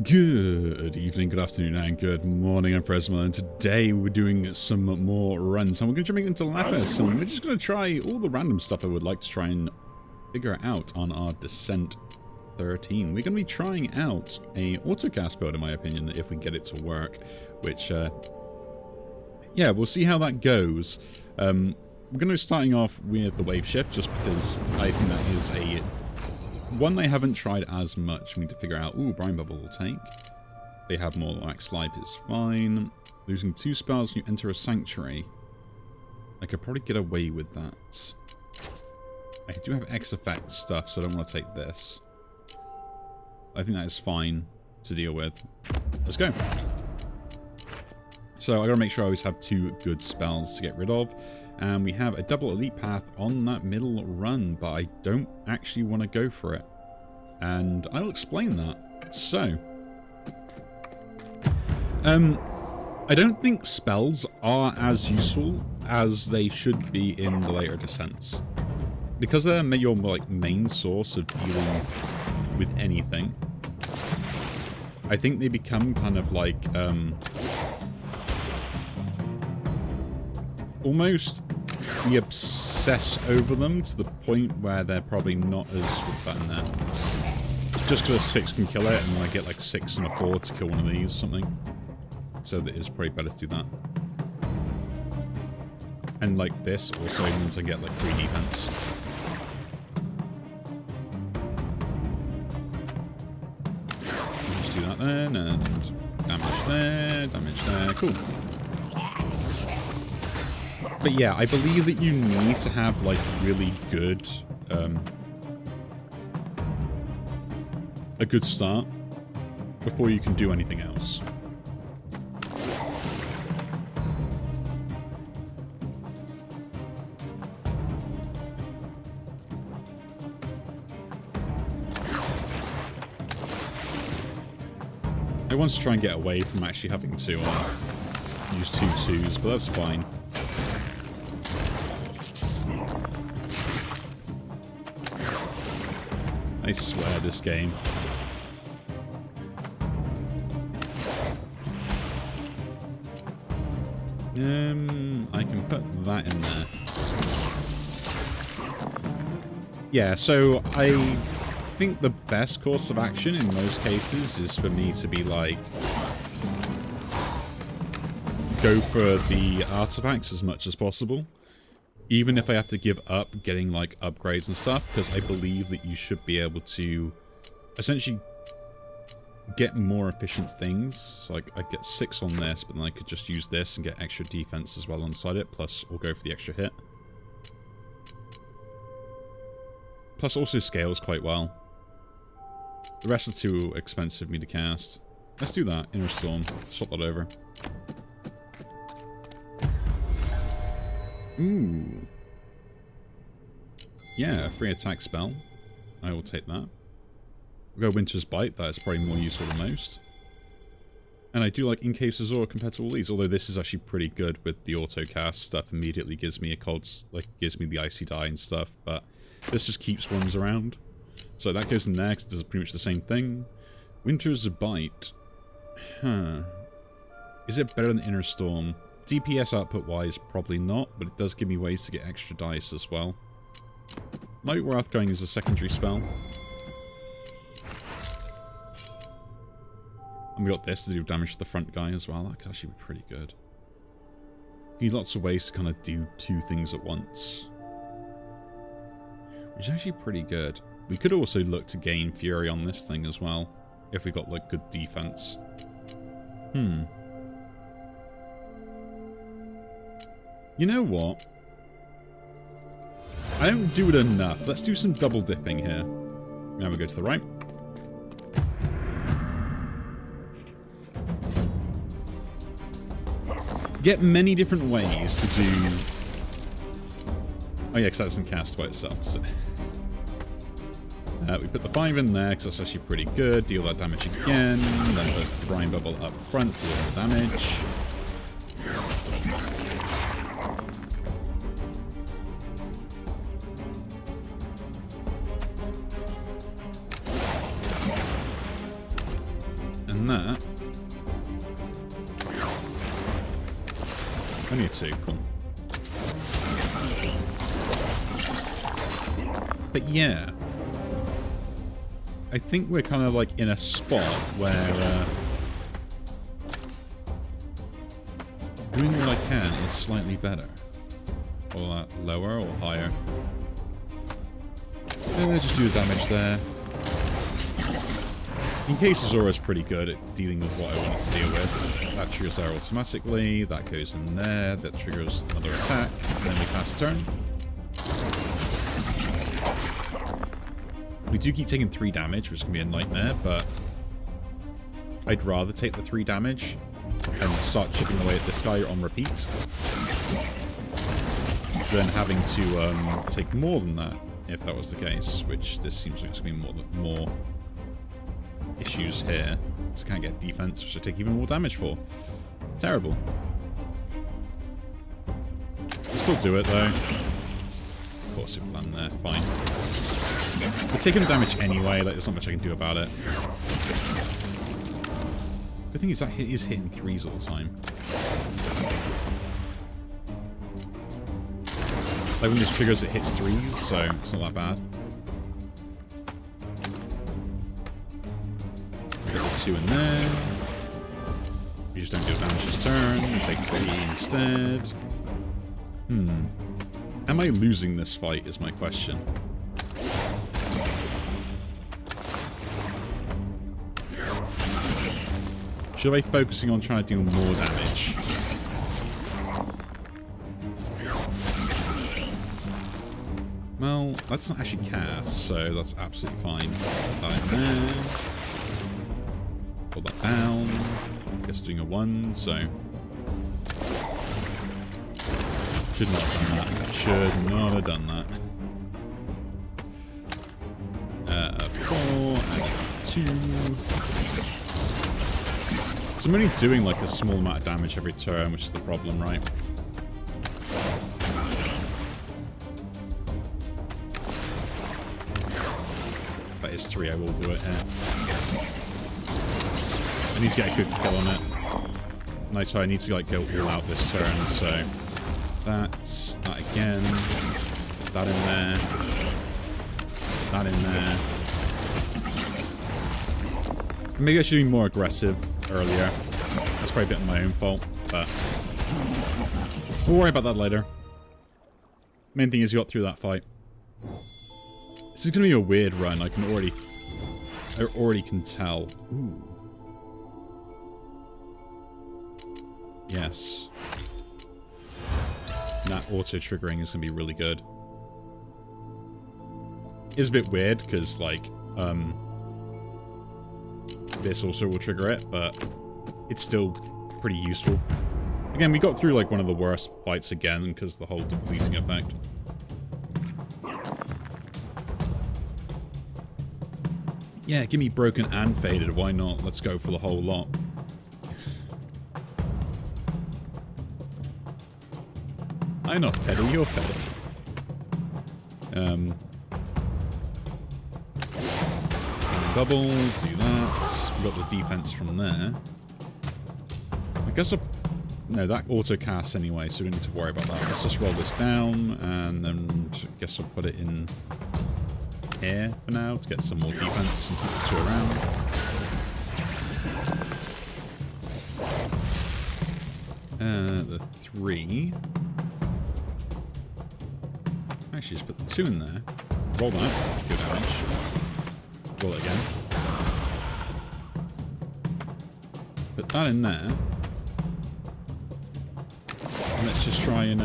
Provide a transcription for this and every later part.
Good evening, good afternoon, and good morning. I'm Presma, and today we're doing some more runs. And we're going to make it into Lapis, and we're just going to try all the random stuff I would like to try and figure out on our Descent 13. We're going to be trying out a autocast build, in my opinion, if we get it to work. Which, yeah, we'll see how that goes. We're going to be starting off with the wave shift, just because I think that is a one they haven't tried as much. We need to figure out. Ooh, Brine Bubble will take. They have more Wax Life is fine. Losing 2 spells, you enter a Sanctuary. I could probably get away with that. I do have X effect stuff, so I don't want to take this. I think that is fine to deal with. Let's go. So I gotta make sure I always have 2 good spells to get rid of. And we have a double elite path on that middle run, but I don't actually want to go for it. And I'll explain that. So, I don't think spells are as useful as they should be in the later descents. Because they're your main source of dealing with anything, I think they become kind of like, almost we obsess over them to the point where they're probably not as button there. Just because a 6 can kill it, and then I get like 6 and a 4 to kill one of these or something. So that is probably better to do that. And like this also means I get like 3 defense. Just do that then, and damage there, cool. But yeah, I believe that you need to have like really good, a good start before you can do anything else. I want to try and get away from actually having to use 2 2s, but that's fine. I swear, this game. I can put that in there. Yeah, so I think the best course of action in most cases is for me to be like, go for the artifacts as much as possible. Even if I have to give up getting like upgrades and stuff, because I believe that you should be able to essentially get more efficient things. So like I get 6 on this, but then I could just use this and get extra defense as well alongside it. Plus, I'll go for the extra hit. Plus, also scales quite well. The rest are too expensive for me to cast. Let's do that. Inner Storm. Swap that over. Ooh. Yeah, free attack spell. I will take that. We'll go Winter's Bite. That is probably more useful than most. And I do like Incase Azor compared to all these, although this is actually pretty good with the auto cast stuff. Immediately gives me a cold, like gives me the icy die and stuff, but this just keeps ones around. So that goes in there because it does pretty much the same thing. Winter's Bite. Huh. Is it better than Inner Storm? DPS output wise, probably not, but it does give me ways to get extra dice as well. Light Wrath going as a secondary spell. And we got this to do damage to the front guy as well. That could actually be pretty good. Need lots of ways to kind of do 2 things at once, which is actually pretty good. We could also look to gain Fury on this thing as well, if we got like good defense. You know what? I don't do it enough. Let's do some double dipping here. Now we go to the right. Get many different ways to do... Oh yeah, because that doesn't cast by itself. So. We put the 5 in there, because that's actually pretty good. Deal that damage again. Then put Brine Bubble up front, deal the damage. And that... Only a 2, cool. But yeah, I think we're kind of like in a spot where doing what I can is slightly better. Or lower or higher. Just do the damage there. In case Zora's pretty good at dealing with what I want it to deal with. That triggers there automatically, that goes in there, that triggers another attack, and then we pass turn. We do keep taking 3 damage, which can be a nightmare, but I'd rather take the 3 damage and start chipping away at this guy on repeat than having to take more than that, if that was the case, which this seems like it's going to be more issues here. So I can't get defense, which I take even more damage for. Terrible. Still do it, though. Of course, it land there. Fine. We're taking damage anyway, like, there's not much I can do about it. The thing is, that hit is hitting 3s all the time. Like, when this triggers, it hits 3s, so it's not that bad. Get the 2 in there. You just don't do damage this turn. You take 3 instead. Am I losing this fight, is my question. Should I be focusing on trying to deal more damage? Well, that's not actually cast, so that's absolutely fine. Put that in there. Pull that down. I guess doing a 1, so... Should not have done that. Should not have done that. 4 and 2. So I'm only doing like a small amount of damage every turn, which is the problem, right? That is 3, I will do it here. I need to get a good kill on it. Nice, I need to like go all out this turn, so that again, that in there, that in there. Maybe I should be more aggressive earlier. That's probably a bit of my own fault, but we'll worry about that later. Main thing is you got through that fight. This is gonna be a weird run. I already can tell. Ooh. Yes. That auto triggering is gonna be really good. It's a bit weird because like this also will trigger it, but it's still pretty useful. Again, we got through like one of the worst fights again because of the whole depleting effect. Yeah, give me broken and faded. Why not? Let's go for the whole lot. I'm not petty, you're petty. Double, do that. We got the defense from there. I guess no, that auto casts anyway, so we don't need to worry about that. Let's just roll this down, and then I guess I'll put it in here for now to get some more defense and keep the 2 around. The 3. Actually, just put the 2 in there. Roll that. Good damage. Roll it again. Put that in there. And let's just try and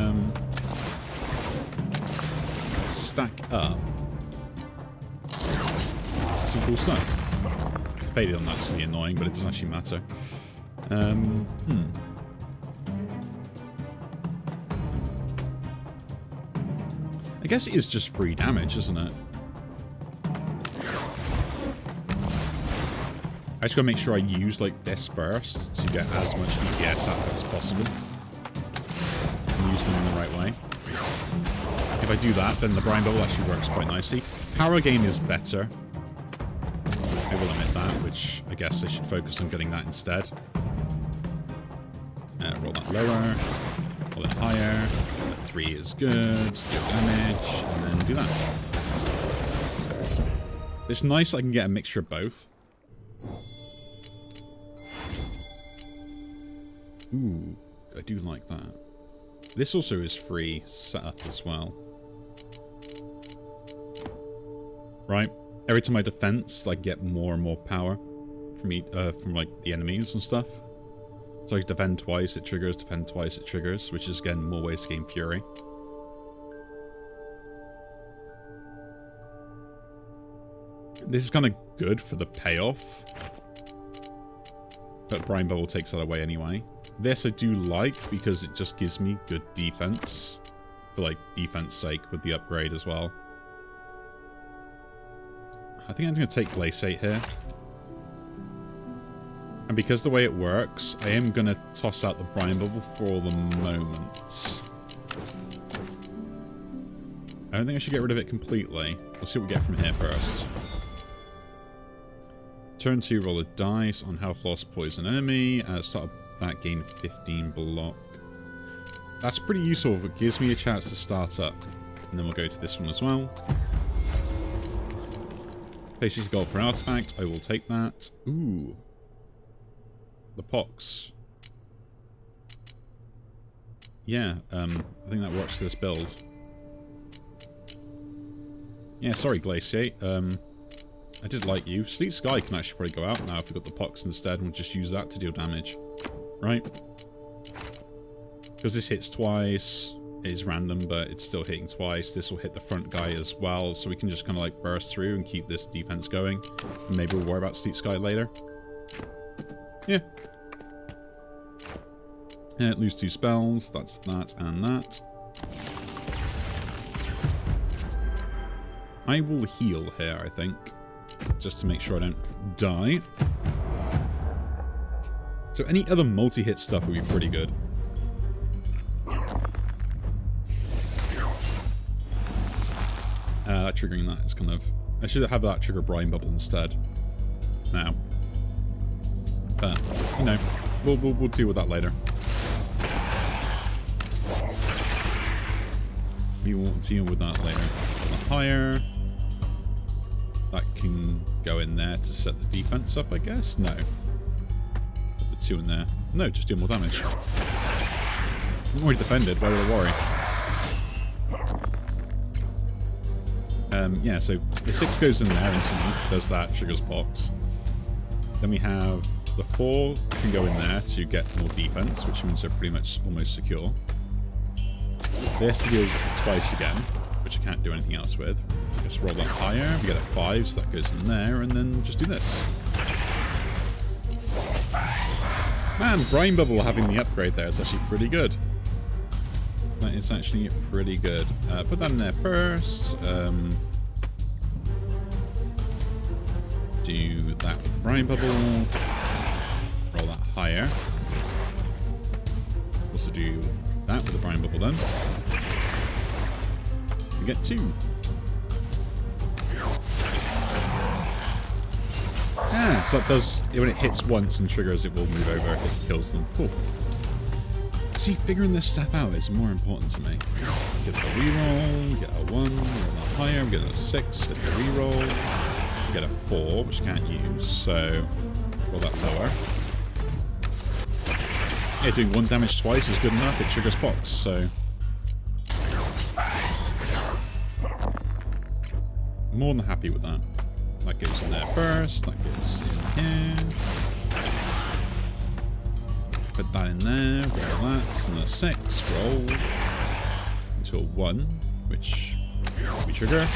stack up some cool stuff. Faded on that's really annoying, but it doesn't actually matter. I guess it is just free damage, isn't it? I just gotta make sure I use like this first to get as much DPS out of it as possible. And use them in the right way. If I do that, then the Brine Bubble actually works quite nicely. Power Gain is better. I will omit that, which I guess I should focus on getting that instead. Roll that lower, roll it higher. 3 is good, do damage, and then do that. It's nice I can get a mixture of both. Ooh, I do like that. This also is free setup as well. Right? Every time I defense, I get more and more power from like the enemies and stuff. So I defend twice, it triggers, defend twice, it triggers, which is again more ways to gain fury. This is kind of good for the payoff, but Brine Bubble takes that away anyway. This I do like because it just gives me good defense, for like defense sake with the upgrade as well. I think I'm going to take Glaciate here. And because the way it works, I am going to toss out the Brine Bubble for the moment. I don't think I should get rid of it completely. We'll see what we get from here first. Turn 2, roll a dice on health loss, poison enemy. Start of that, gain 15 block. That's pretty useful if it gives me a chance to start up. And then we'll go to this one as well. Places gold for artifact. I will take that. Ooh. The pox. Yeah, I think that works for this build. Yeah, sorry, Glaciate. I did like you. Sleet Sky can actually probably go out now if we've got the pox instead, and we'll just use that to deal damage. Right? Because this hits twice. It is random, but it's still hitting twice. This will hit the front guy as well, so we can just kind of like burst through and keep this defense going. And maybe we'll worry about Sleet Sky later. Yeah. Lose 2 spells. That's that and that. I will heal here, I think. Just to make sure I don't die. So any other multi-hit stuff would be pretty good. Triggering that is kind of... I should have that trigger Brine Bubble instead. Now. But, you know, we'll deal with that later. We will deal with that later. Higher. That can go in there to set the defense up, I guess? No. Put 2 in there. No, just do more damage. I'm already defended, why would I worry? Yeah, so the 6 goes in there instantly, does that, triggers box. Then we have the 4 can go in there to get more defense, which means they're pretty much almost secure. This to deal twice again, which I can't do anything else with. Just roll that higher, we get a 5, so that goes in there, and then just do this. Man, Brine Bubble having the upgrade there is actually pretty good. That is actually pretty good. Put that in there first. Do that with Brine Bubble. Roll that higher. Also do that with the Brine Bubble then. We get 2. Ah, so that does, when it hits once and triggers, it will move over if it kills them. Cool. See, figuring this stuff out is more important to me. Get the reroll, get a 1, roll that higher, we get a 6, get the reroll, we get a 4, which I can't use, so roll that lower. Yeah, doing 1 damage twice is good enough, it triggers box, so... more than happy with that. That goes in there first, that goes in here. Put that in there, roll that, and a 6, roll into a 1, which we trigger,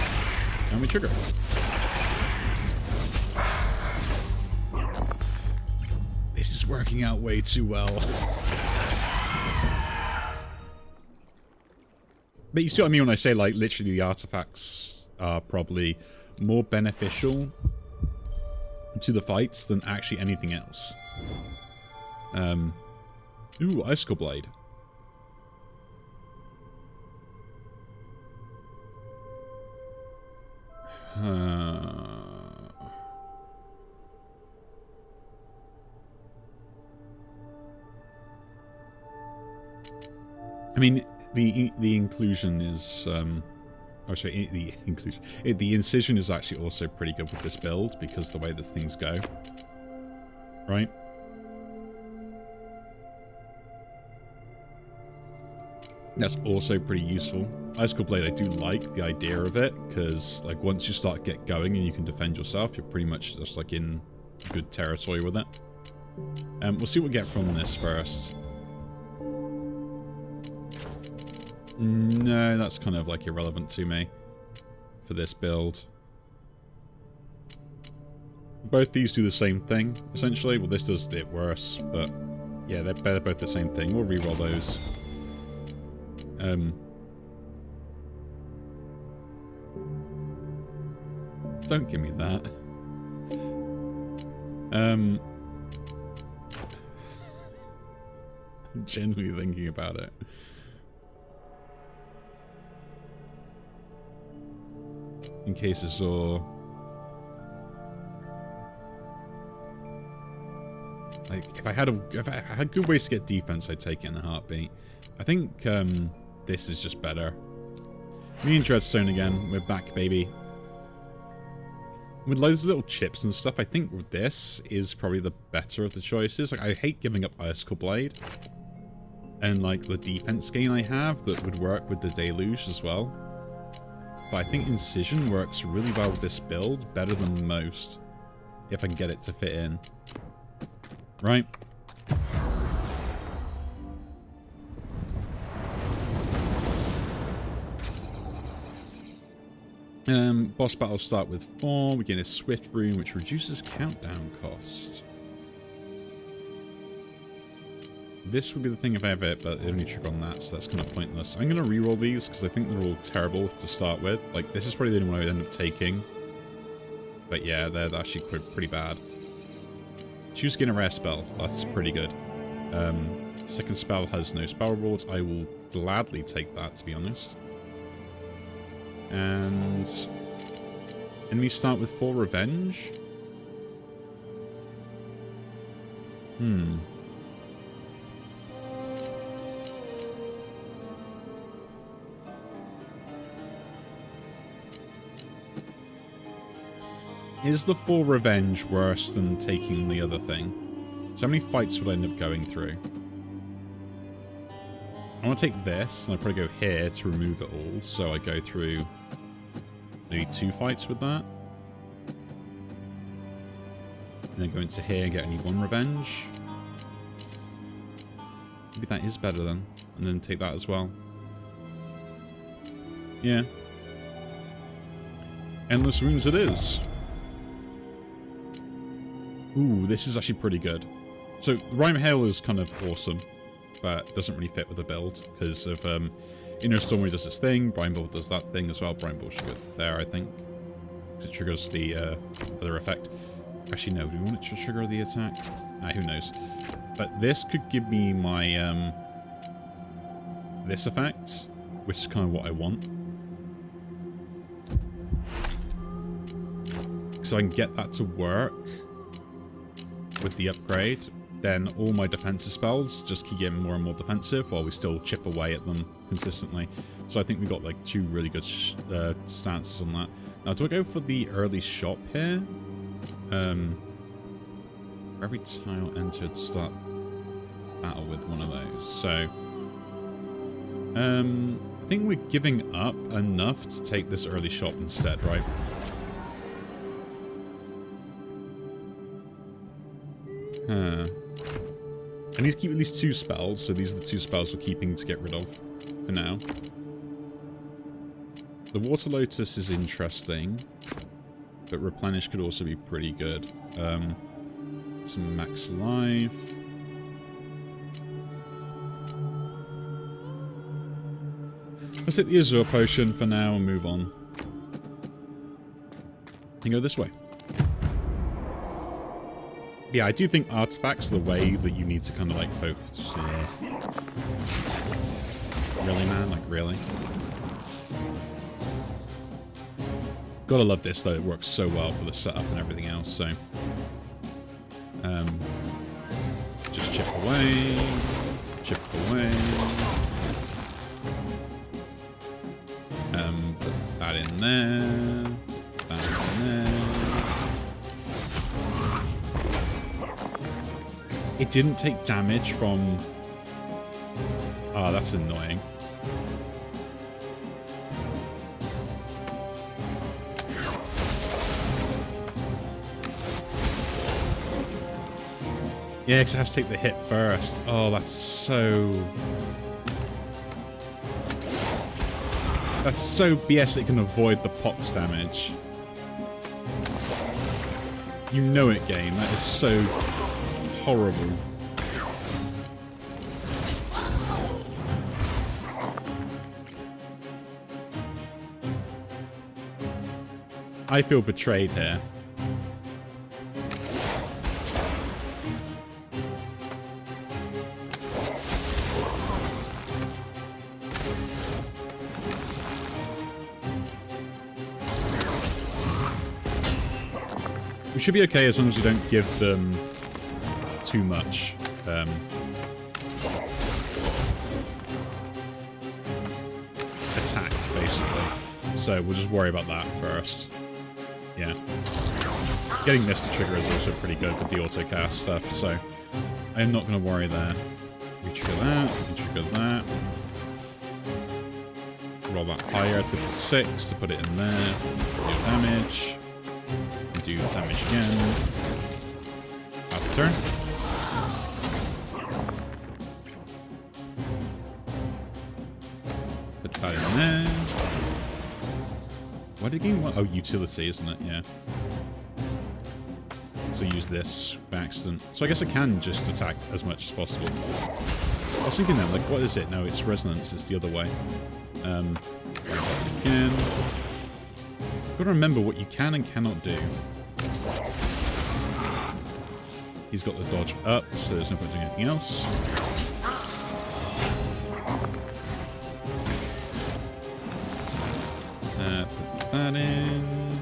and we trigger. This is working out way too well. But you see what I mean when I say, like, literally the artifacts are probably more beneficial to the fights than actually anything else. Ooh, Icicle Blade. I mean, the inclusion is... oh, sorry, the inclusion. The incision is actually also pretty good with this build because the way that things go. Right? That's also pretty useful. Icicle Blade, I do like the idea of it, because like once you start get going and you can defend yourself, you're pretty much just like in good territory with it. We'll see what we get from this first. No, that's kind of like irrelevant to me for this build. Both these do the same thing, essentially. Well, this does it worse, but yeah, they're both the same thing. We'll reroll those. Don't give me that. I'm genuinely thinking about it. In case it's all... Like, if I had good ways to get defense, I'd take it in a heartbeat. I think this is just better. Me and Dreadstone again. We're back, baby. With loads of little chips and stuff, I think this is probably the better of the choices. Like, I hate giving up Icicle Blade. And, like, the defense gain I have that would work with the Deluge as well. But I think Incision works really well with this build, better than most. If I can get it to fit in. Right? Boss battles start with 4. We get a Swift Rune, which reduces countdown cost. This would be the thing if I have it, but it only trigger on that, so that's kind of pointless. I'm going to reroll these, because I think they're all terrible to start with. Like, this is probably the only one I would end up taking. But yeah, they're actually pretty bad. Choose again a rare spell. That's pretty good. Second spell has no spell rewards. I will gladly take that, to be honest. And enemies start with 4 revenge. Is the 4 revenge worse than taking the other thing? So how many fights would I end up going through? I want to take this, and I probably go here to remove it all. So I go through maybe 2 fights with that. And then go into here and get only 1 revenge. Maybe that is better then. And then take that as well. Yeah. Endless Wounds it is. Ooh, this is actually pretty good. So, Rhyme Hail is kind of awesome, but doesn't really fit with the build because of Inner Storm does its thing, Brine Ball does that thing as well. Brine Ball should go there, I think. It triggers the other effect. Actually, no, do we want it to trigger the attack? Who knows. But this could give me my this effect, which is kind of what I want. So I can get that to work with the upgrade, then all my defensive spells just keep getting more and more defensive while we still chip away at them consistently. So I think we got like 2 really good stances on that. Now, do I go for the early shop here? Every tile entered, start battle with one of those. So, I think we're giving up enough to take this early shop instead, right? I need to keep at least 2 spells, so these are the 2 spells we're keeping to get rid of for now. The Water Lotus is interesting, but Replenish could also be pretty good. Some max life. Let's hit the Azure Potion for now and move on. And go this way. Yeah, I do think artifacts are the way that you need to kind of like focus. Yeah. Really, man? Like, really? Gotta love this, though. It works so well for the setup and everything else, so... just chip away. Chip away. there. Bam in there. It didn't take damage from... Oh, that's annoying. Yeah, because it has to take the hit first. Oh, that's so... That's so BS that it can avoid the pox damage. You know it, game. That is so horrible. I feel betrayed here. We should be okay as long as we don't give them too much. Attack, basically. So we'll just worry about that first. Yeah. Getting this to trigger is also pretty good with the auto cast stuff, so I'm not going to worry there. We trigger that, we can trigger that. Roll that higher to the 6 to put it in there. Do damage. Do damage again. Last turn. Put that in there. Why did the game want? Oh, utility, isn't it? Yeah. So use this by accident. So I guess I can just attack as much as possible. I was thinking then, like, what is it? No, it's resonance. It's the other way. Again. Gotta remember what you can and cannot do. He's got the dodge up, so there's no point doing anything else. Put that in.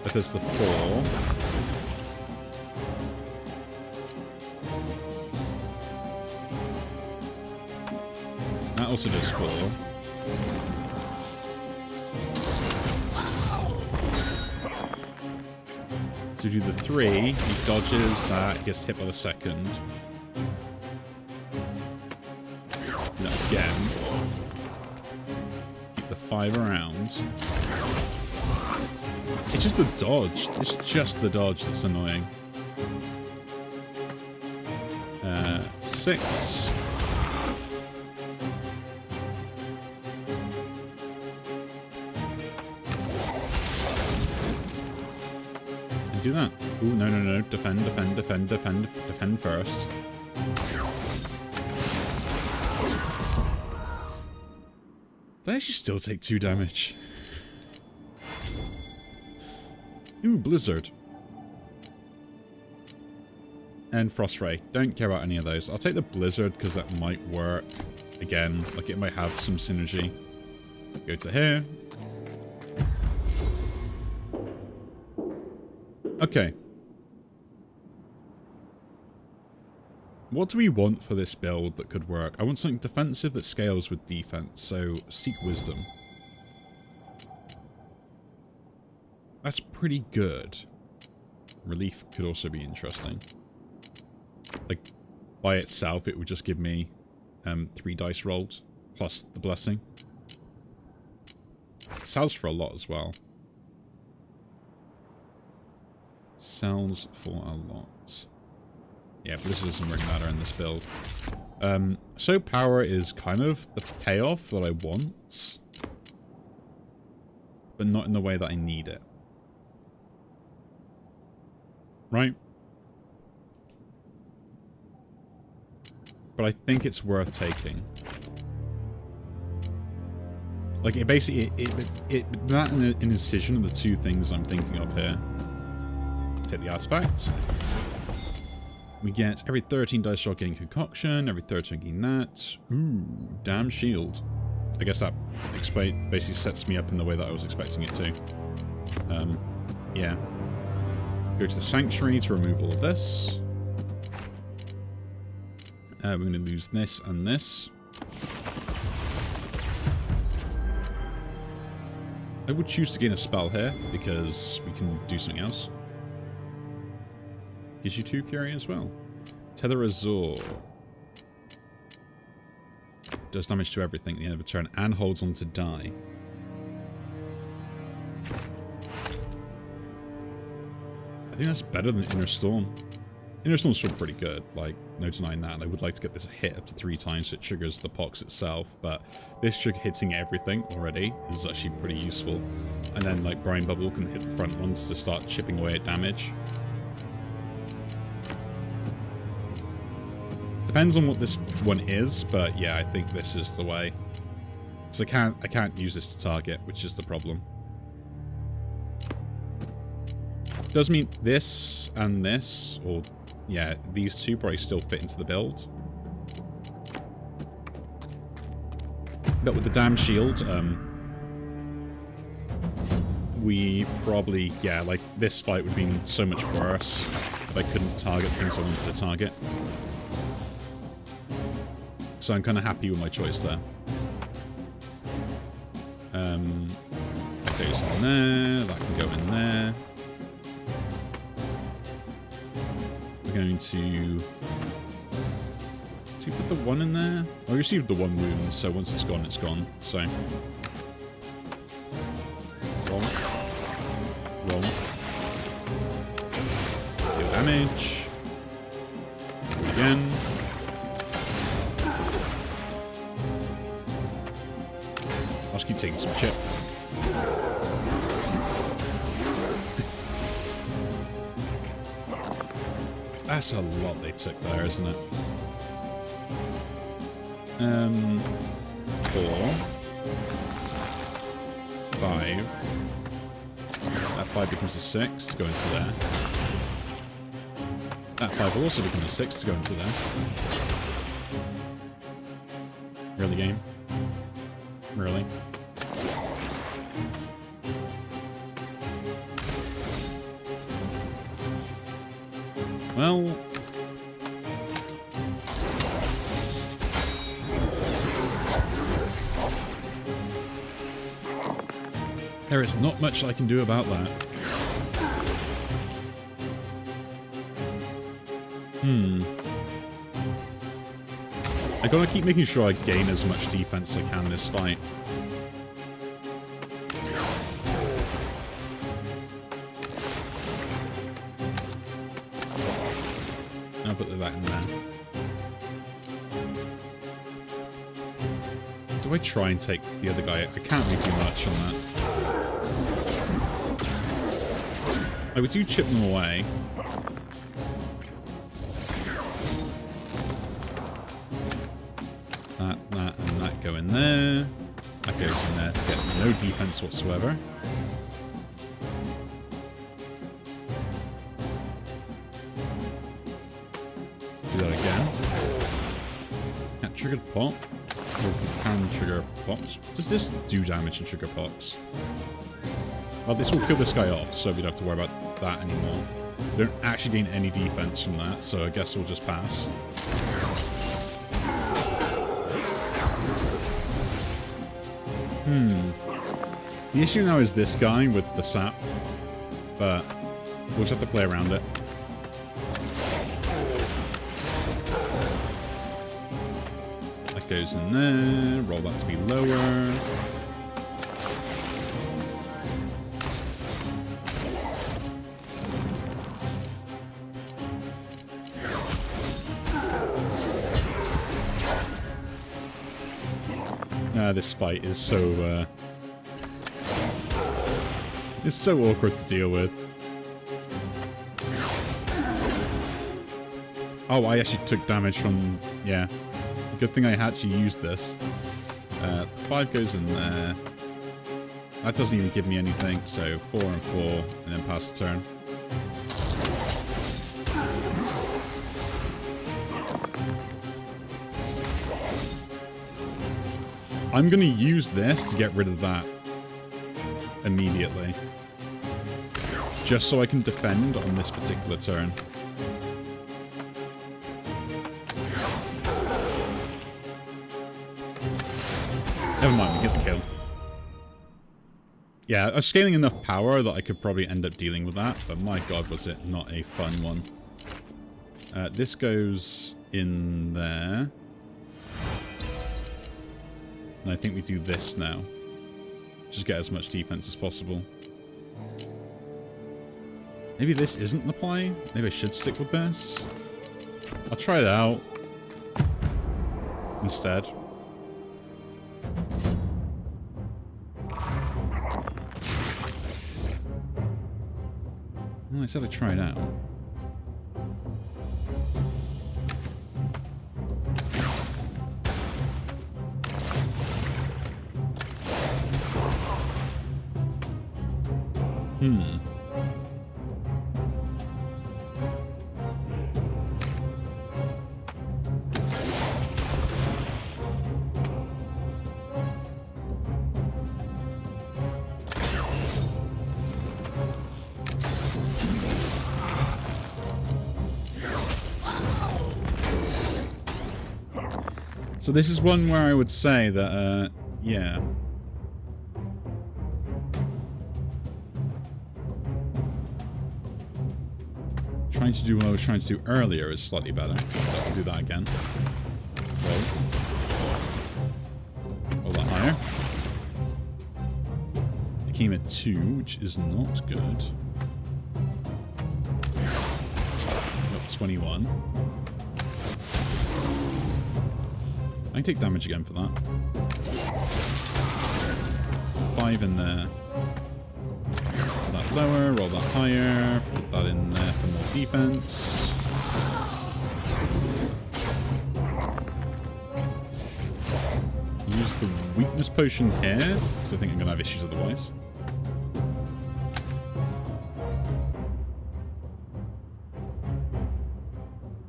That does the 4. That also does 4. So do the 3, he dodges that, he gets hit by the 2nd. No, again. Keep the 5 around. It's just the dodge. It's just the dodge that's annoying. 6. Do that. Ooh, no, no, no. Defend, defend, defend, defend, defend first. They actually still take 2 damage. Ooh, Blizzard. And Frost Ray. Don't care about any of those. I'll take the Blizzard because that might work. Again, like it might have some synergy. Go to here. Okay. What do we want for this build that could work? I want something defensive that scales with defense, so Seek Wisdom. That's pretty good. Relief could also be interesting. Like, by itself, it would just give me 3 dice rolled, plus the blessing. It sells for a lot as well. Sells for a lot. Yeah, Blizzard doesn't really matter in this build. So power is kind of the payoff that I want, but not in the way that I need it. Right? But I think it's worth taking. Like, it basically, that and an incision are the 2 things I'm thinking of here. Take the artifact. We get every 13 dice roll getting concoction, every 13 getting that. Ooh, damn shield. I guess that basically sets me up in the way that I was expecting it to. Yeah. Go to the sanctuary to remove all of this. We're going to lose this and this. I would choose to gain a spell here, because we can do something else. Gives you 2 Fury as well. Tether Azure. Does damage to everything at the end of a turn, and holds on to die. I think that's better than Inner Storm. Inner Storm's still pretty good, like, no denying that. And I would like to get this hit up to 3 times so it triggers the Pox itself, but this hitting everything already is actually pretty useful. And then, like, Brine Bubble can hit the front ones to start chipping away at damage. Depends on what this one is, but yeah, I think this is the way. Because I can't use this to target, which is the problem. Does mean this and this, or yeah, these two probably still fit into the build. But with the damn shield, we probably, yeah, like this fight would have been so much worse if I couldn't target things I wanted to target. So I'm kind of happy with my choice there. That goes in there, that can go in there. We're going to put the 1 in there? I received the 1 wound, so once it's gone, it's gone. So roll. Roll. Deal damage. Do it again. I'll just keep taking some chip. That's a lot they took there, isn't it? 4, 5. That 5 becomes a 6 to go into there. That 5 will also become a 6 to go into there. Really, game? Really? Well, there is not much I can do about that. I gotta keep making sure I gain as much defense as I can this fight. I'll put that in there. Do I try and take the other guy? I can't really do much on that. I would do chip them away. That, and that go in there. That goes in there to get no defense whatsoever. Do that again. Can't trigger the pot. Or can trigger pots. Does this do damage and trigger pots? Well, this will kill this guy off, so we don't have to worry about that anymore. We don't actually gain any defense from that, so I guess we'll just pass. The issue now is this guy with the sap, but we'll just have to play around it. That goes in there, roll that to be lower. This fight is so it's so awkward to deal with. Oh, I actually took damage from, yeah. Good thing I actually used this. 5 goes in there. That doesn't even give me anything, so 4 and 4, and then pass the turn. I'm going to use this to get rid of that immediately. Just so I can defend on this particular turn. Never mind, we get the kill. Yeah, I was scaling enough power that I could probably end up dealing with that, but my god, was it not a fun one. This goes in there. And I think we do this now. Just get as much defense as possible. Maybe this isn't the play? Maybe I should stick with this? I'll try it out instead. Well, I said I'd try it out. So this is one where I would say that, yeah. Trying to do what I was trying to do earlier is slightly better. So I can do that again. Roll that higher. It came at 2, which is not good. Got 21. I can take damage again for that. 5 in there. Roll that lower, roll that higher, put that in there for more defense. Use the weakness potion here, because I think I'm going to have issues otherwise.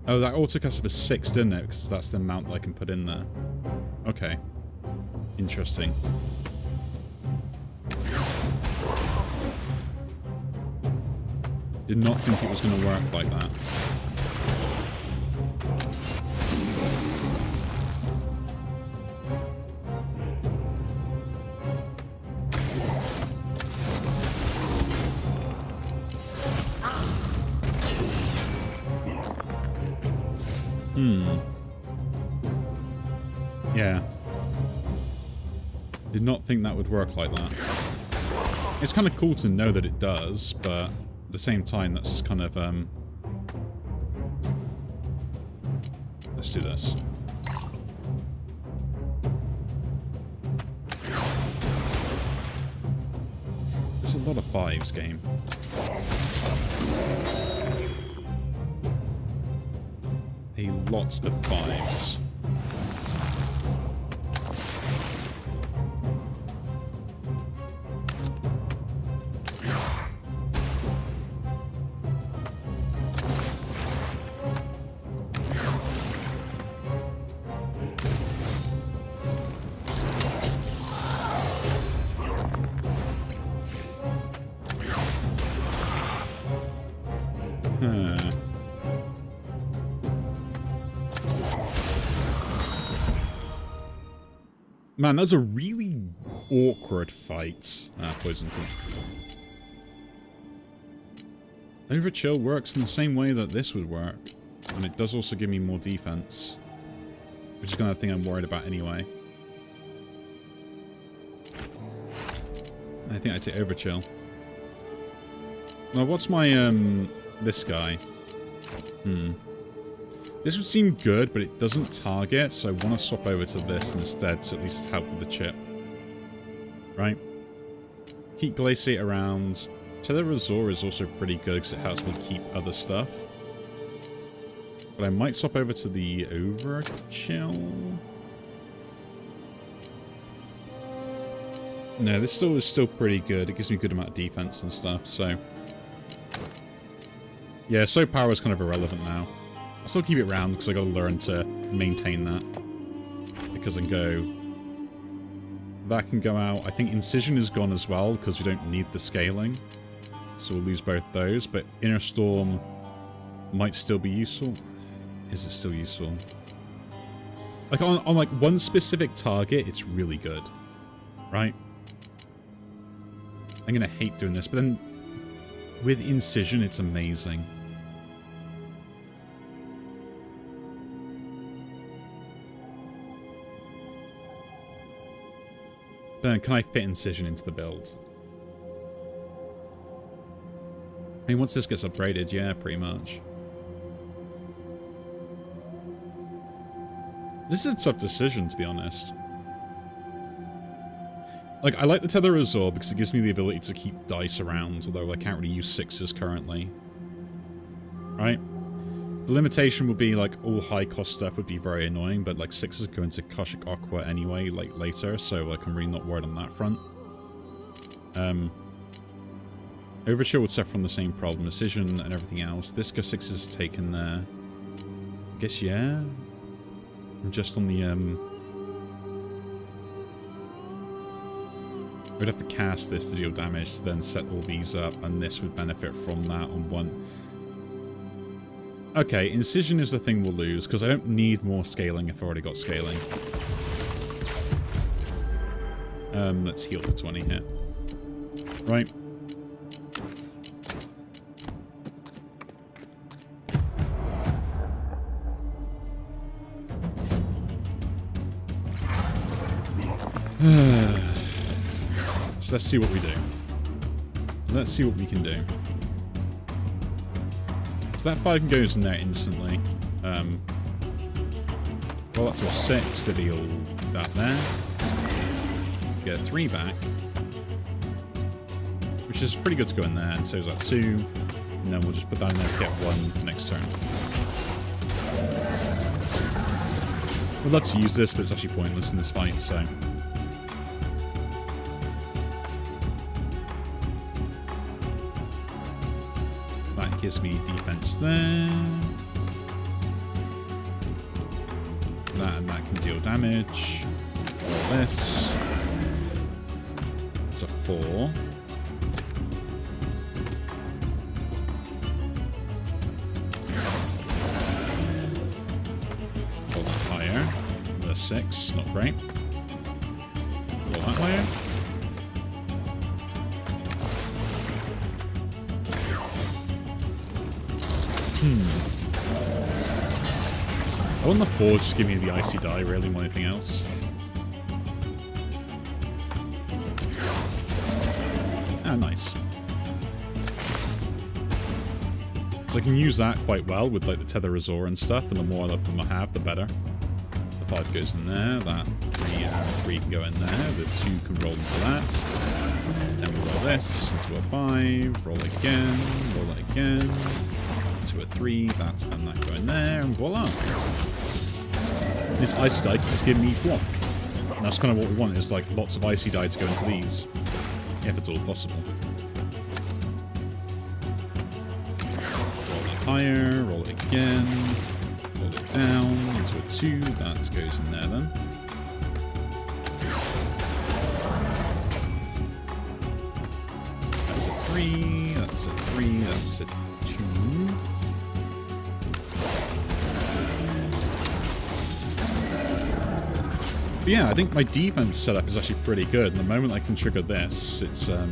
Oh, that auto caster for 6, didn't it? Because that's the amount that I can put in there. Okay. Interesting. Did not think it was going to work like that. Yeah. Did not think that would work like that. It's kind of cool to know that it does, but at the same time, that's just kind of, let's do this. There's a lot of 5s, game. A lot of 5s. Man, that was a really awkward fight. Poison. Overchill works in the same way that this would work. And it does also give me more defense. Which is kind of the thing I'm worried about anyway. I think I take Overchill. Now, what's my, this guy? This would seem good, but it doesn't target, so I want to swap over to this instead to at least help with the chip. Right? Keep Glaciate around. Telerazor is also pretty good because it helps me keep other stuff. But I might swap over to the Overchill. No, this is still pretty good. It gives me a good amount of defense and stuff, so... Yeah, so power is kind of irrelevant now. I'll still keep it round because I got to learn to maintain that. Because I can go... That can go out. I think Incision is gone as well because we don't need the scaling. So we'll lose both those. But Inner Storm might still be useful. Is it still useful? Like on like one specific target, it's really good. right? I'm gonna hate doing this, but then with Incision, it's amazing. Then can I fit Incision into the build? I mean, once this gets upgraded, yeah, pretty much. This is a tough decision, to be honest. Like, I like the Tether Azure because it gives me the ability to keep dice around, although I can't really use 6s currently. Right? The limitation would be, like, all high-cost stuff would be very annoying, but, like, 6s go into Koshik Aqua anyway, like, later, so, like, I'm really not worried on that front. Overture would suffer from the same problem, Decision and everything else. This go 6 is taken there. I guess, yeah. I'm just on the, we'd have to cast this to deal damage to then set all these up, and this would benefit from that on one. Okay, Incision is the thing we'll lose, because I don't need more scaling if I've already got scaling. Let's heal for 20 here. Right. So let's see what we do. Let's see what we can do. So that 5 goes in there instantly. Well, that's a 6 to deal that there. Get a 3 back. Which is pretty good to go in there, and so is that 2. And then we'll just put that in there to get 1 next turn. We'd love to use this, but it's actually pointless in this fight, so... That gives me defense there. That and that can deal damage. All this. It's a 4. Roll that higher. The 6, not great. Roll that higher. I want the 4 just give me the icy die, really, more than anything else. Ah, nice. So I can use that quite well with like the Tether Azure and stuff, and the more of them I have, the better. The 5 goes in there, that 3 and 3 can go in there, the 2 can roll into that. Then we roll this into a 5, roll again, roll it again. To a 3, that and that go in there, and voila. This icy die can just give me block. And that's kind of what we want, is like lots of icy die to go into these. If it's all possible. Roll it higher, roll it again, roll it down into a 2, that goes in there then. That's a 3, that's a 3, that's a 2. But yeah, I think my defense setup is actually pretty good. And the moment I can trigger this, it's like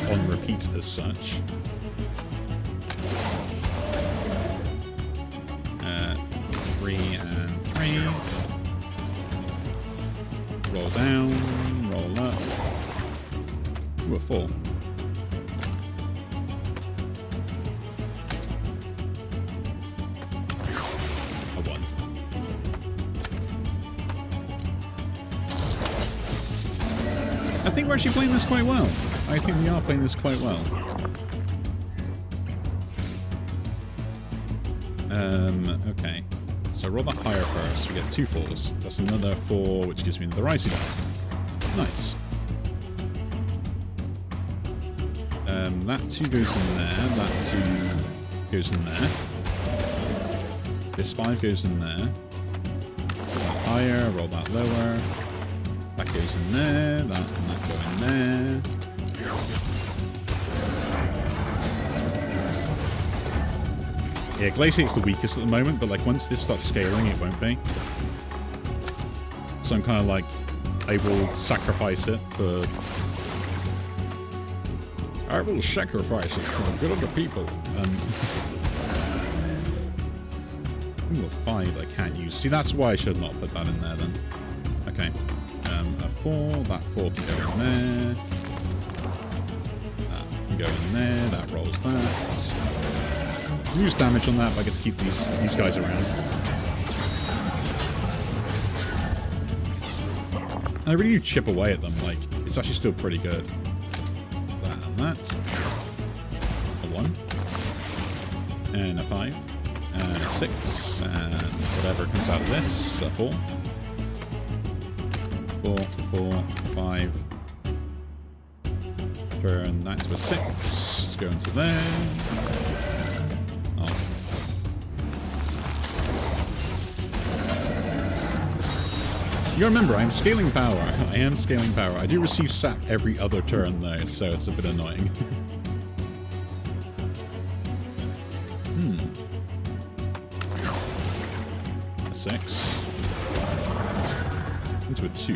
on repeat as such. 3 and 3. Roll down, roll up. Ooh, a 4. I think we're actually playing this quite well. I think we are playing this quite well. Okay. So roll that higher first. We get 2 4s. That's another 4, which gives me another icy die. Nice. That 2 goes in there. That 2 goes in there. This 5 goes in there. Roll that higher. Roll that lower. That goes in there, that and that go in there. Yeah, Glaciate's the weakest at the moment, but like once this starts scaling, it won't be. So I'm kind of like, I will sacrifice it for... I will sacrifice it for the good of the people. Ooh, a 5 I can't use. See, that's why I should not put that in there then. Okay. A 4. That 4 can go in there. That can go in there. That rolls that. Use damage on that, but I get to keep these guys around. And I really do chip away at them. Like, it's actually still pretty good. That and that. A 1. And a 5. And a 6. And whatever comes out of this. A 4. 4, 4, 5. Turn that to a 6. Go into there. Oh. You remember, I'm scaling power. I am scaling power. I do receive sap every other turn though, so it's a bit annoying. A 6. Into a 2.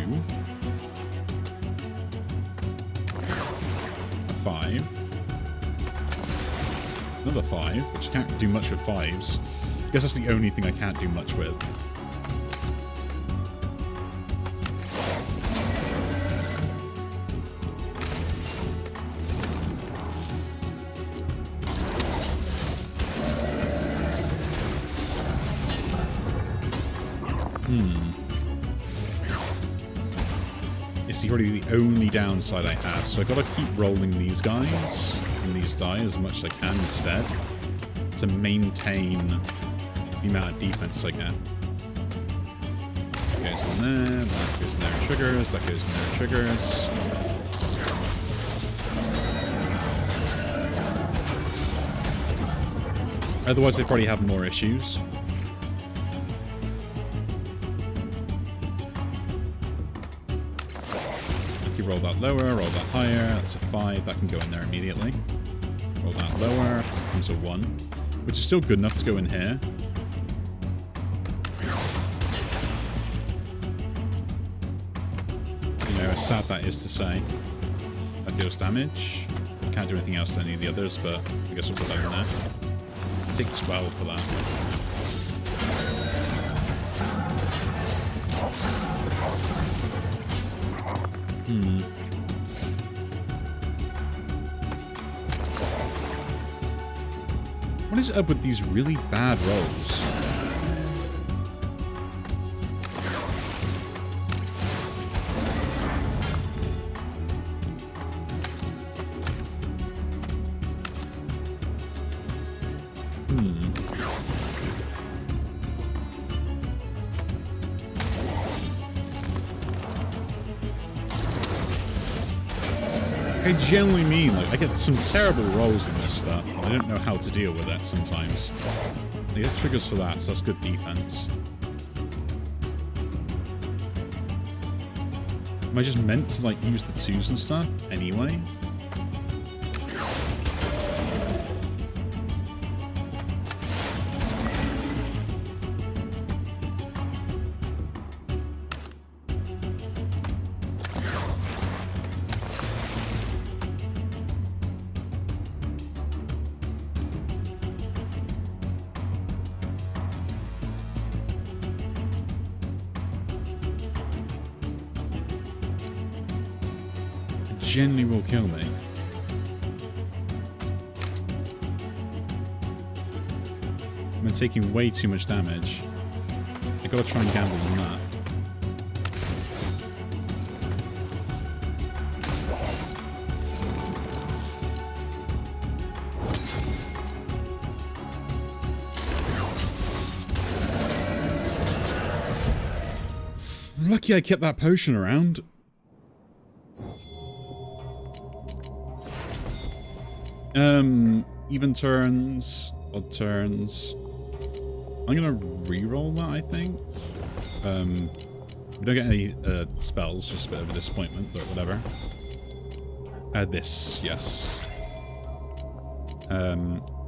A 5. Another 5, which I can't do much with 5s. I guess that's the only thing I can't do much with. It's already the only downside I have, so I've got to keep rolling these guys and these die as much as I can instead to maintain the amount of defense I get. That goes in there, that goes in there, triggers, that goes in there, triggers. Otherwise, they probably have more issues. Roll that lower, roll that higher. That's a 5. That can go in there immediately. Roll that lower. Comes a 1. Which is still good enough to go in here. You know, as sad that is to say. That deals damage. I can't do anything else to any of the others, but I guess I'll put that in there. Take 12 for that. What is up with these really bad rolls? I genuinely mean, like, I get some terrible rolls in this stuff, and I don't know how to deal with it sometimes. I get triggers for that, so that's good defense. Am I just meant to, like, use the 2s and stuff anyway? Genuinely will kill me. I'm taking way too much damage. I gotta try and gamble on that. Lucky I kept that potion around. Even turns, odd turns. I'm gonna re-roll that, I think. We don't get any spells, just a bit of a disappointment, but whatever. This, yes.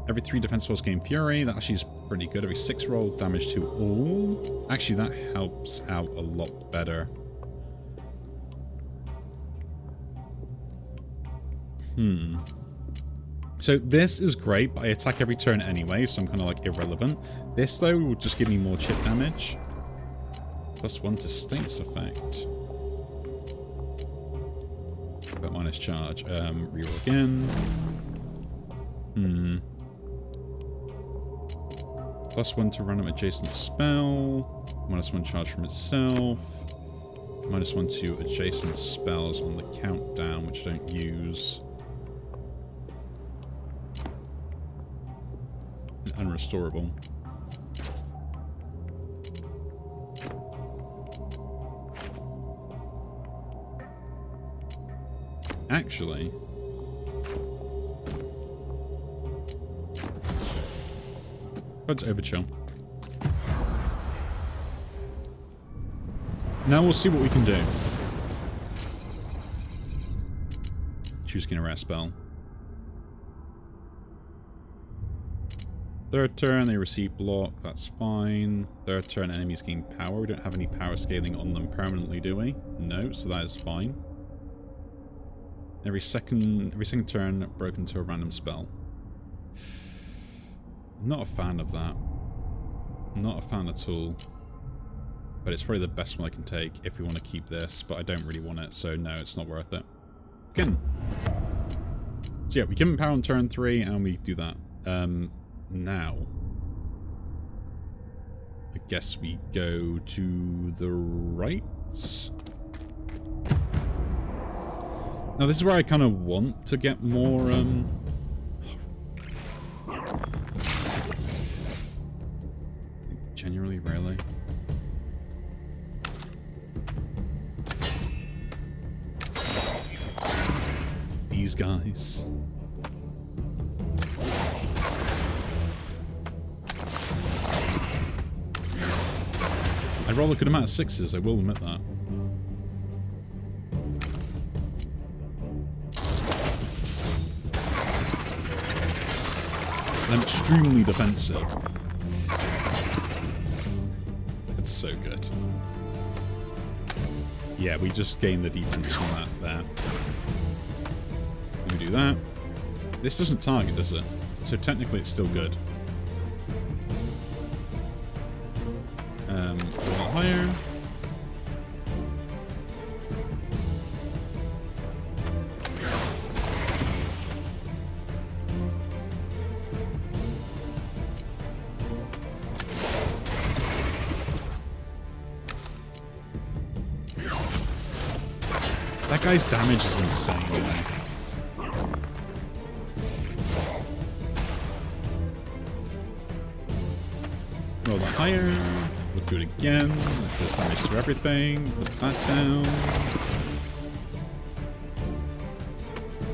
Every 3 defense rolls gain Fury. That actually is pretty good. Every 6 roll, damage to all. Actually, that helps out a lot better. So this is great, but I attack every turn anyway, so I'm kind of like irrelevant. This, though, will just give me more chip damage. +1 to Stinks effect. But minus charge. Reroll again. +1 to random adjacent spell. -1 charge from itself. -1 to adjacent spells on the countdown, which I don't use. Unrestorable. Actually, let's overchill. Now we'll see what we can do. Choose gain a rare spell. Third turn, they receive block. That's fine. Third turn, enemies gain power. We don't have any power scaling on them permanently, do we? No, so that is fine. Every second turn, broken to a random spell. I'm not a fan of that. I'm not a fan at all. But it's probably the best one I can take if we want to keep this, but I don't really want it, so no, it's not worth it. Again. So yeah, we give him power on turn 3, and we do that. Now, I guess we go to the right. Now this is where I kind of want to get more, genuinely, rarely. These guys. I roll a good amount of 6s, I will admit that. I'm extremely defensive. It's so good. Yeah, we just gain the defense from that there. Let me do that. This doesn't target, does it? So technically it's still good. A lot higher. That guy's damage is insane, man. Roll that higher. We'll do it again. That does damage to everything. Put that down.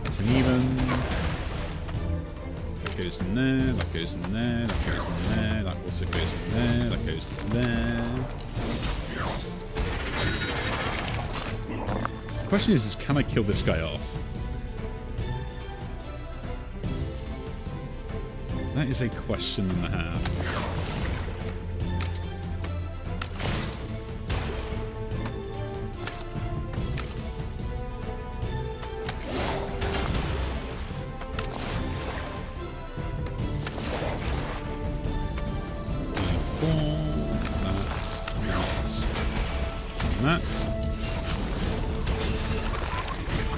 That's an even. That goes in there. That goes in there. That goes in there. That also goes in there. That goes in there. The question is can I kill this guy off? That is a question and a half.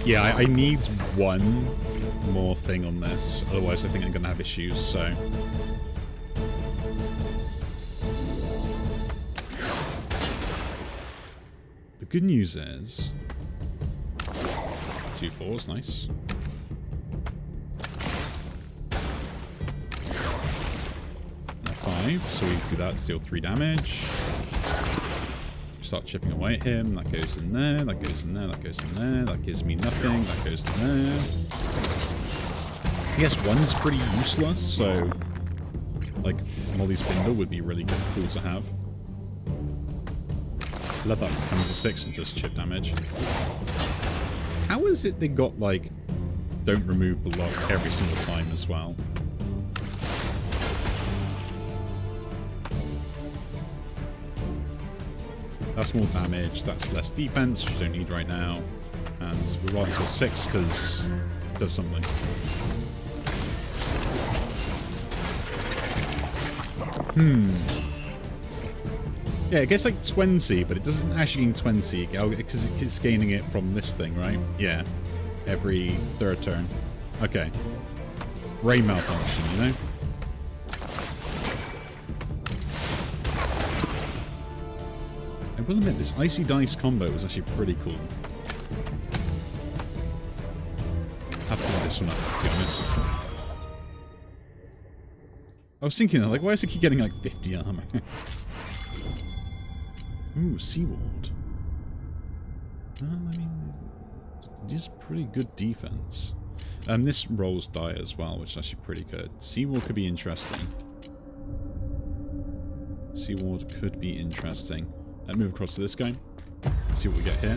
Yeah, I need one more thing on this, otherwise I think I'm going to have issues, so... The good news is... 2 4s, nice. Now 5, so we do that to deal 3 damage. Start chipping away at him. That goes in there. That goes in there. That goes in there. That gives me nothing. That goes in there. I guess 1's pretty useless, so like Molly's Finger would be really cool to have. Let that becomes a 6 and just chip damage. How is it they got like don't remove block every single time as well? That's more damage. That's less defense, which we don't need right now. And we're rolling to a 6 because it does something. Yeah, it gets like 20, but it doesn't actually gain 20 because it's gaining it from this thing, right? Yeah. Every third turn. Okay. Ray malfunction, you know? I will admit, this Icy Dice combo was actually pretty cool. Have to give this one up, to be honest. I was thinking, like, why does it keep getting like 50 armor? Ooh, Seaward. I mean, it is pretty good defense. This rolls die as well, which is actually pretty good. Seaward could be interesting. Seaward could be interesting. Move across to this guy. Let's see what we get here.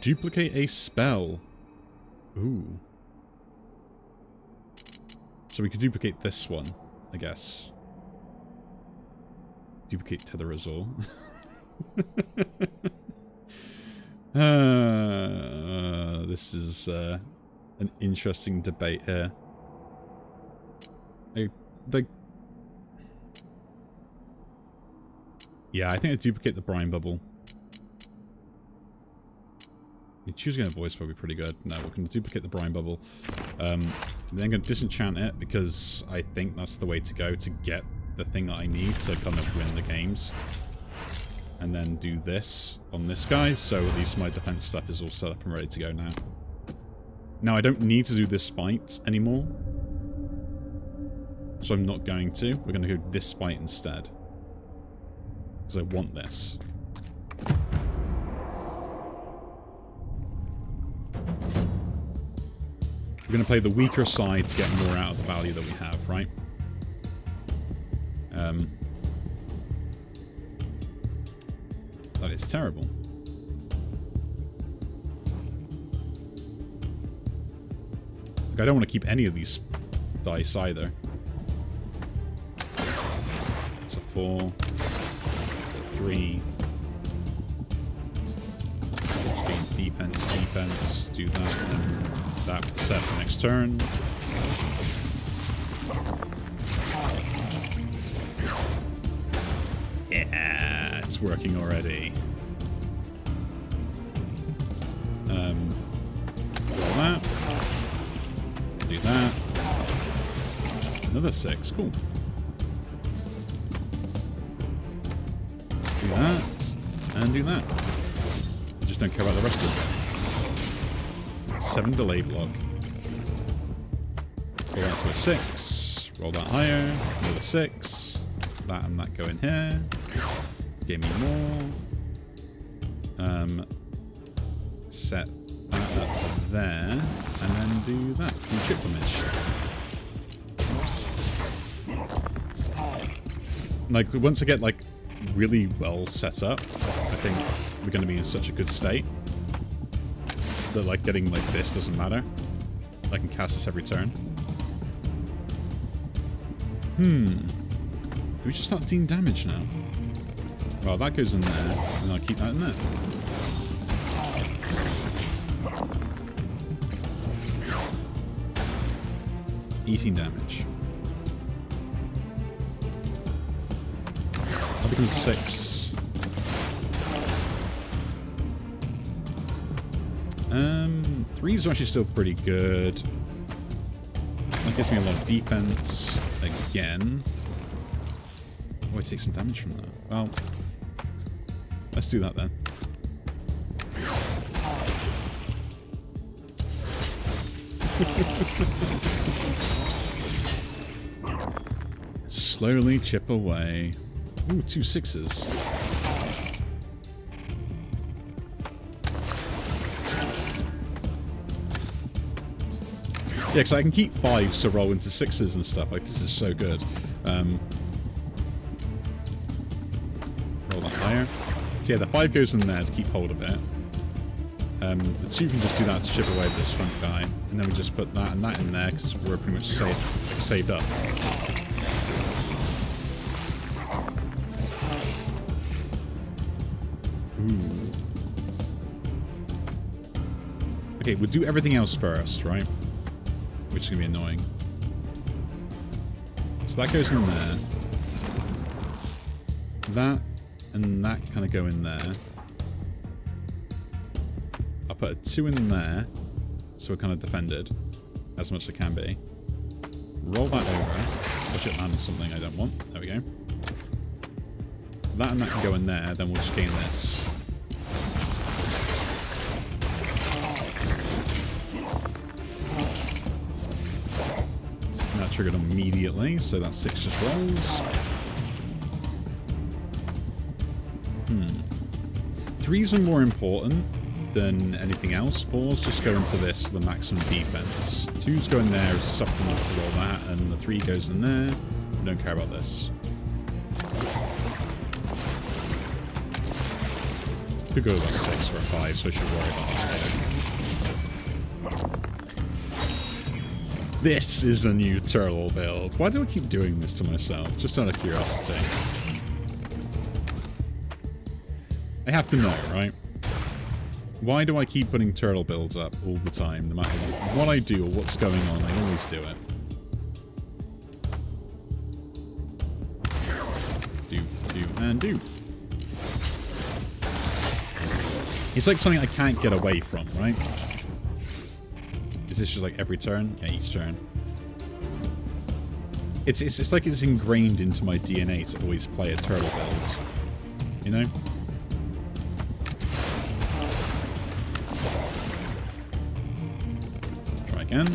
Duplicate a spell. Ooh. So we could duplicate this one, I guess. Duplicate Tetherazor. This is an interesting debate here. Yeah, I think I duplicate the Brine Bubble. I mean, choosing a voice probably pretty good. No, we're going to duplicate the Brine Bubble. Then I'm going to disenchant it because I think that's the way to go to get the thing that I need to kind of win the games. And then do this on this guy, so at least my defense stuff is all set up and ready to go now. Now, I don't need to do this fight anymore. So I'm not going to. We're going to go this fight instead. Because I want this. We're going to play the weaker side to get more out of the value that we have, right? That is terrible. Like, I don't want to keep any of these dice either. It's a 4. 3. Defense, do that, and that set for next turn. Yeah, it's working already. Roll that. Do that. Another 6, cool. Do that, and do that. I just don't care about the rest of it. 7 delay block. Go out to a 6. Roll that higher. Another 6. That and that go in here. Give me more. Set that up to there. And then do that. Some chip damage. Like, once I get, like, really well set up, I think we're going to be in such a good state that, like, getting like this doesn't matter. I can cast this every turn. Do we just start dealing damage now? Well, that goes in there, and I'll keep that in there. Eating damage. That becomes 6. 3s are actually still pretty good. That gives me a lot of defense again. Oh, I take some damage from that. Well, let's do that then. Slowly chip away. Ooh, 2 6s. Yeah, because I can keep 5s to roll into 6s and stuff. Like, this is so good. Roll that higher. So yeah, the 5 goes in there to keep hold of it. The 2 can just do that to chip away this front guy. And then we just put that and that in there because we're pretty much saved up. Okay, we'll do everything else first, right? Which is going to be annoying. So that goes in there. That and that kind of go in there. I'll put a 2 in there, so we're kind of defended as much as I can be. Roll that over. Watch it land on something I don't want. There we go. That and that can go in there, then we'll just gain this. And that triggered immediately, so that 6 just rolls. 3s are more important than anything else. 4s just go into this for the maximum defense. 2s go in there as a supplement to all that, and the 3 goes in there. We don't care about this. Could go about 6 or a 5, so I should worry about that. This is a new turtle build. Why do I keep doing this to myself? Just out of curiosity. I have to know, right? Why do I keep putting turtle builds up all the time, no matter what I do or what's going on? I always do it. Do, and do. It's like something I can't get away from, right? Is this just like every turn? Yeah, each turn. It's like it's ingrained into my DNA to always play a turtle build. You know? Again.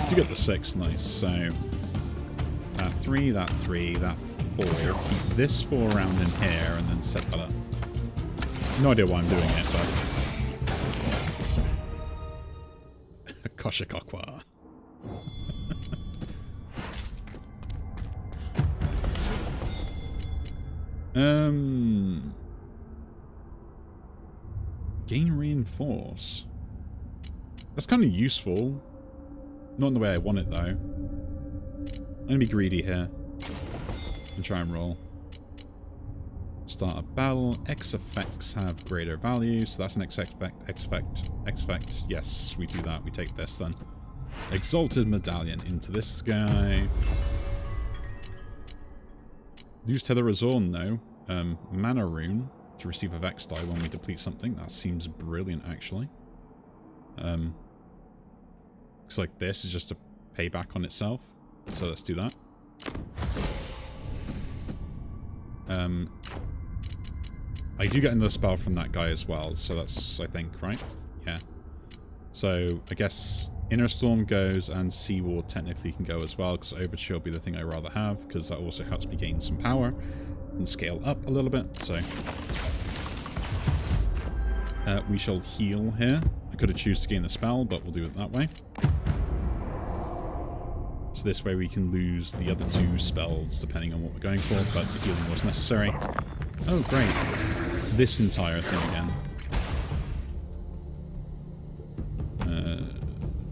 You get the 6, nice. So that 3, that 3, that 4. Keep this 4 around in here and then set that up. No idea why I'm doing it, but Koshikokwa. Gain reinforce. That's kind of useful. Not in the way I want it, though. I'm going to be greedy here. And try and roll. Start a battle. X effects have greater value. So that's an X effect. X effect. X effect. Yes, we do that. We take this, then. Exalted Medallion into this guy. Use Tether Razorn, no. Mana Rune to receive a Vex die when we deplete something. That seems brilliant, actually. Looks like this is just a payback on itself. So let's do that. I do get another spell from that guy as well, so that's, I think, right? Yeah. So, I guess Inner Storm goes and Seaward technically can go as well, because Overture will be the thing I'd rather have, because that also helps me gain some power and scale up a little bit, so... we shall heal here. I could have chosen to gain the spell, but we'll do it that way. So this way we can lose the other 2 spells depending on what we're going for, but the healing was necessary. Oh, great. This entire thing again.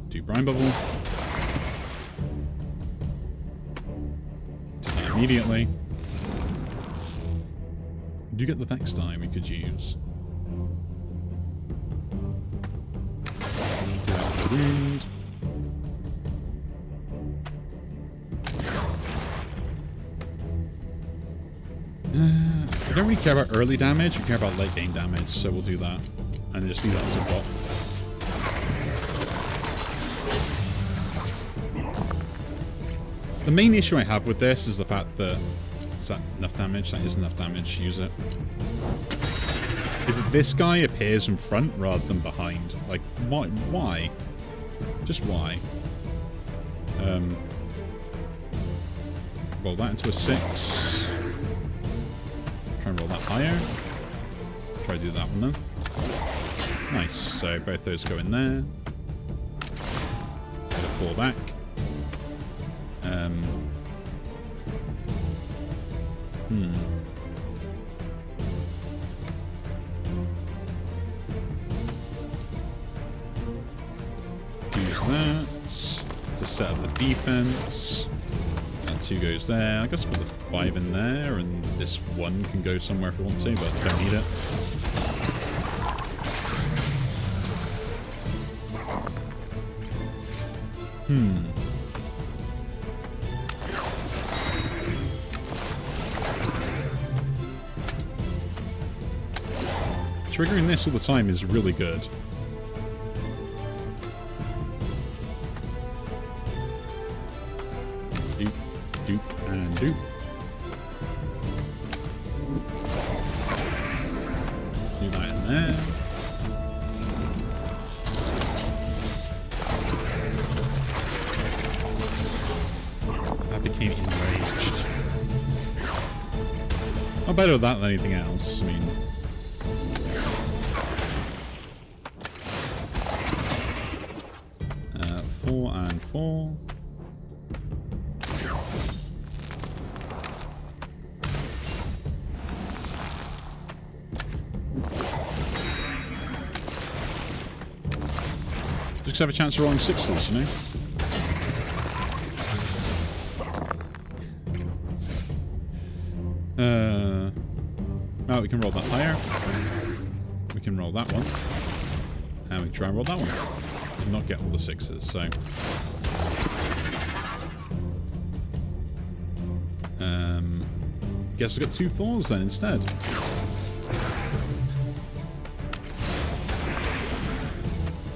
Do Brine Bubble. Do that immediately. Do get the Vex die we could use. Do that with the wound. I don't really care about early damage, we care about late game damage, so we'll do that. And just leave that as a bot. The main issue I have with this is the fact that... Is that enough damage? That is enough damage, use it. Is that this guy appears in front rather than behind. Like, why? Just why? Roll that into a 6. Try and roll that higher. Try to do that one then. Nice. So both those go in there. Get a 4 back. Use that to set up the defense. That 2 goes there. I guess put the 5 in there, and this 1 can go somewhere if we want to, but don't need it. Triggering this all the time is really good. Doop, doop, and doop. Do that in there. That became enraged. I'm better with that than anything else. I mean, 4 and 4. Just have a chance of rolling 6s, you know? Oh, we can roll that higher. We can roll that one. And we can try and roll that one. And not get all the 6s, so... guess I got 2 4s then instead.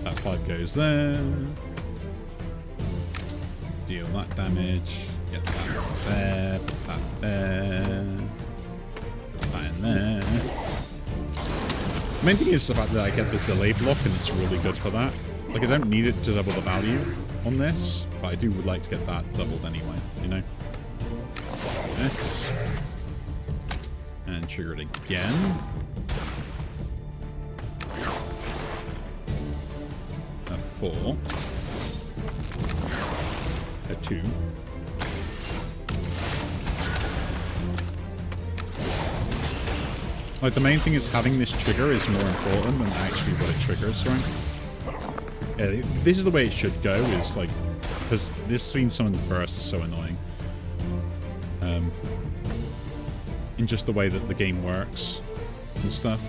That 5 goes there. Deal that damage. Get that there. Put that there. Put that in there. The main thing is the fact that I get the delay block and it's really good for that. Like, I don't need it to double the value on this, but I do would like to get that doubled anyway, you know? This. And trigger it again. A 4. A 2. Like, the main thing is having this trigger is more important than actually what it triggers, right? Yeah, this is the way it should go, is like, because this seeing someone first is so annoying. In just the way that the game works and stuff.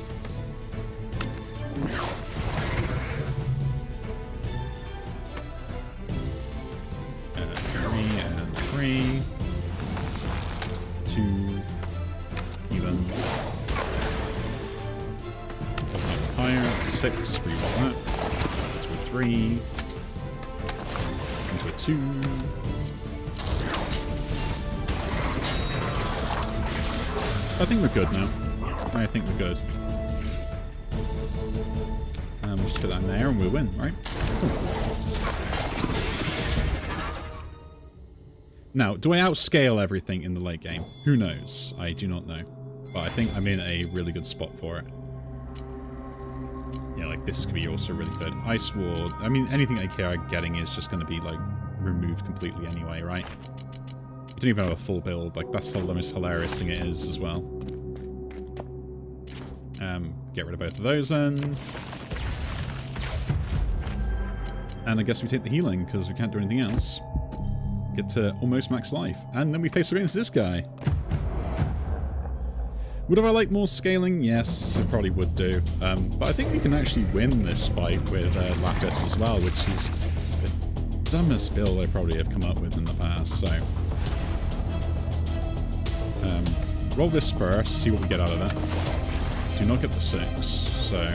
3 and 3. 2. Even. Higher. 6. Reroll that. Into a 3. Into a 2. I think we're good now. I think we're good. We'll just put that in there and we'll win, right? Cool. Now, do I outscale everything in the late game? Who knows? I do not know. But I think I'm in a really good spot for it. Yeah, like this could be also really good. Ice Ward. I mean, anything I care getting is just going to be, like, removed completely anyway, right? You don't even have a full build. Like, that's the most hilarious thing it is as well. Get rid of both of those then. And I guess we take the healing, because we can't do anything else. Get to almost max life. And then we face against this guy. Would I like more scaling? Yes, I probably would do. But I think we can actually win this fight with Lapis as well, which is the dumbest build I probably have come up with in the past, so... roll this first, see what we get out of it. Do not get the 6, so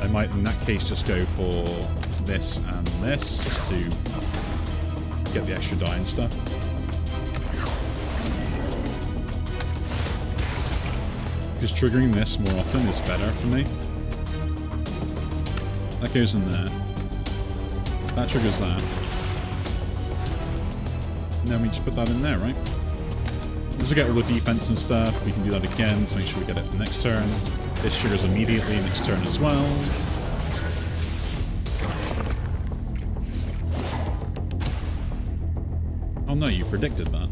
I might in that case just go for this and this, just to get the extra die and stuff. Because triggering this more often is better for me. That goes in there. That triggers that. And then we just put that in there, right? Once we get all the defense and stuff, we can do that again to make sure we get it the next turn. This triggers immediately next turn as well. Oh no, you predicted that.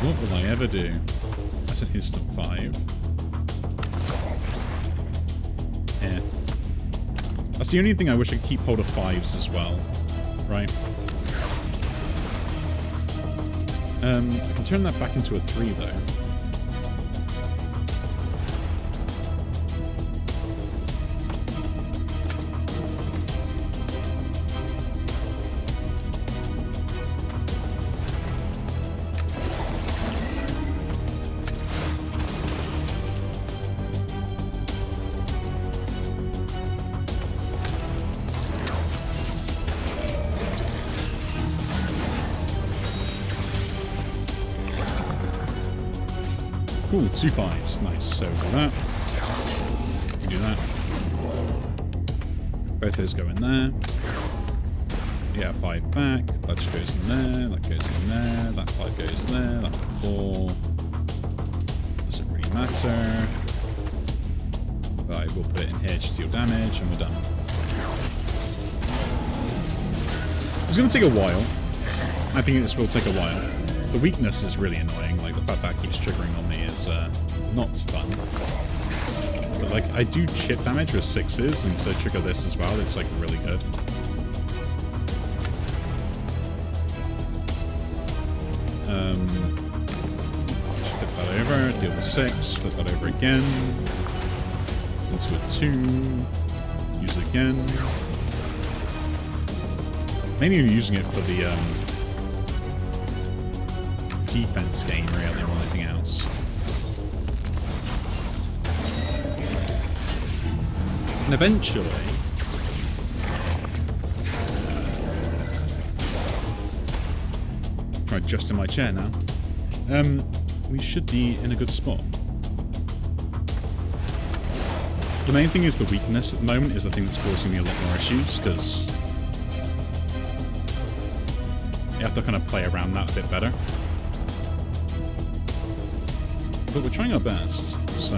What will I ever do? That's an instant 5. Yeah. That's the only thing I wish I could keep hold of 5s as well. Right? I can turn that back into a 3 though. Ooh, 2 5s. Nice. So do that. Do that. Both those go in there. Yeah, 5 back. That just goes in there. That goes in there. That 5 goes there. That 4. Doesn't really matter. Right, we'll put it in here to deal damage, and we're done. It's going to take a while. I think this will take a while. The weakness is really annoying. Like, the fact that keeps triggering on me is not fun. But, like, I do chip damage with 6s, and so I trigger this as well. It's, like, really good. Flip that over, deal the 6, flip that over again. Into a 2. Use it again. Mainly using it for the defense game, really, more than anything else. And eventually, try adjusting my chair now. We should be in a good spot. The main thing is the weakness at the moment is the thing that's causing me a lot more issues, because you have to kind of play around that a bit better. But we're trying our best, so...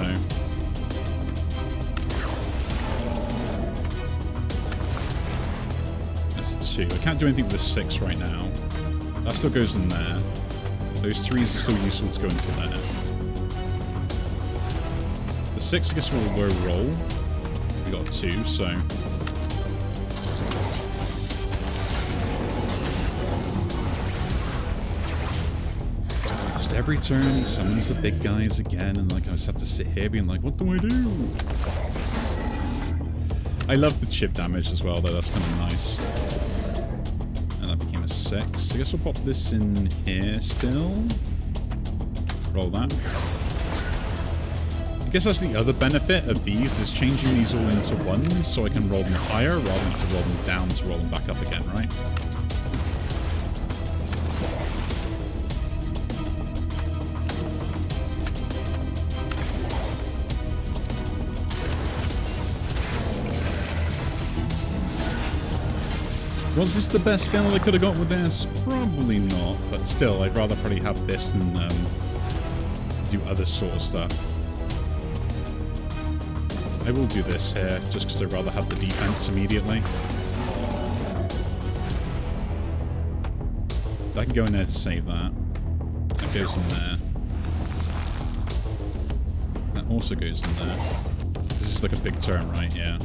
That's a 2. I can't do anything with the 6 right now. That still goes in there. Those 3s are still useful to go into there. The 6, I guess, will low roll. We got a 2, so... Just every turn, he summons the big guys again, and like I just have to sit here being like, what do I do? I love the chip damage as well, though. That's kind of nice. And that became a 6. I guess we'll pop this in here still. Roll that. I guess that's the other benefit of these, is changing these all into 1s so I can roll them higher rather than to roll them down to roll them back up again, right? Was this the best spell I could have got with this? Probably not, but still, I'd rather probably have this than do other sort of stuff. I will do this here, just because I'd rather have the defense immediately. I can go in there to save that. That goes in there. That also goes in there. This is like a big turn, right? Yeah.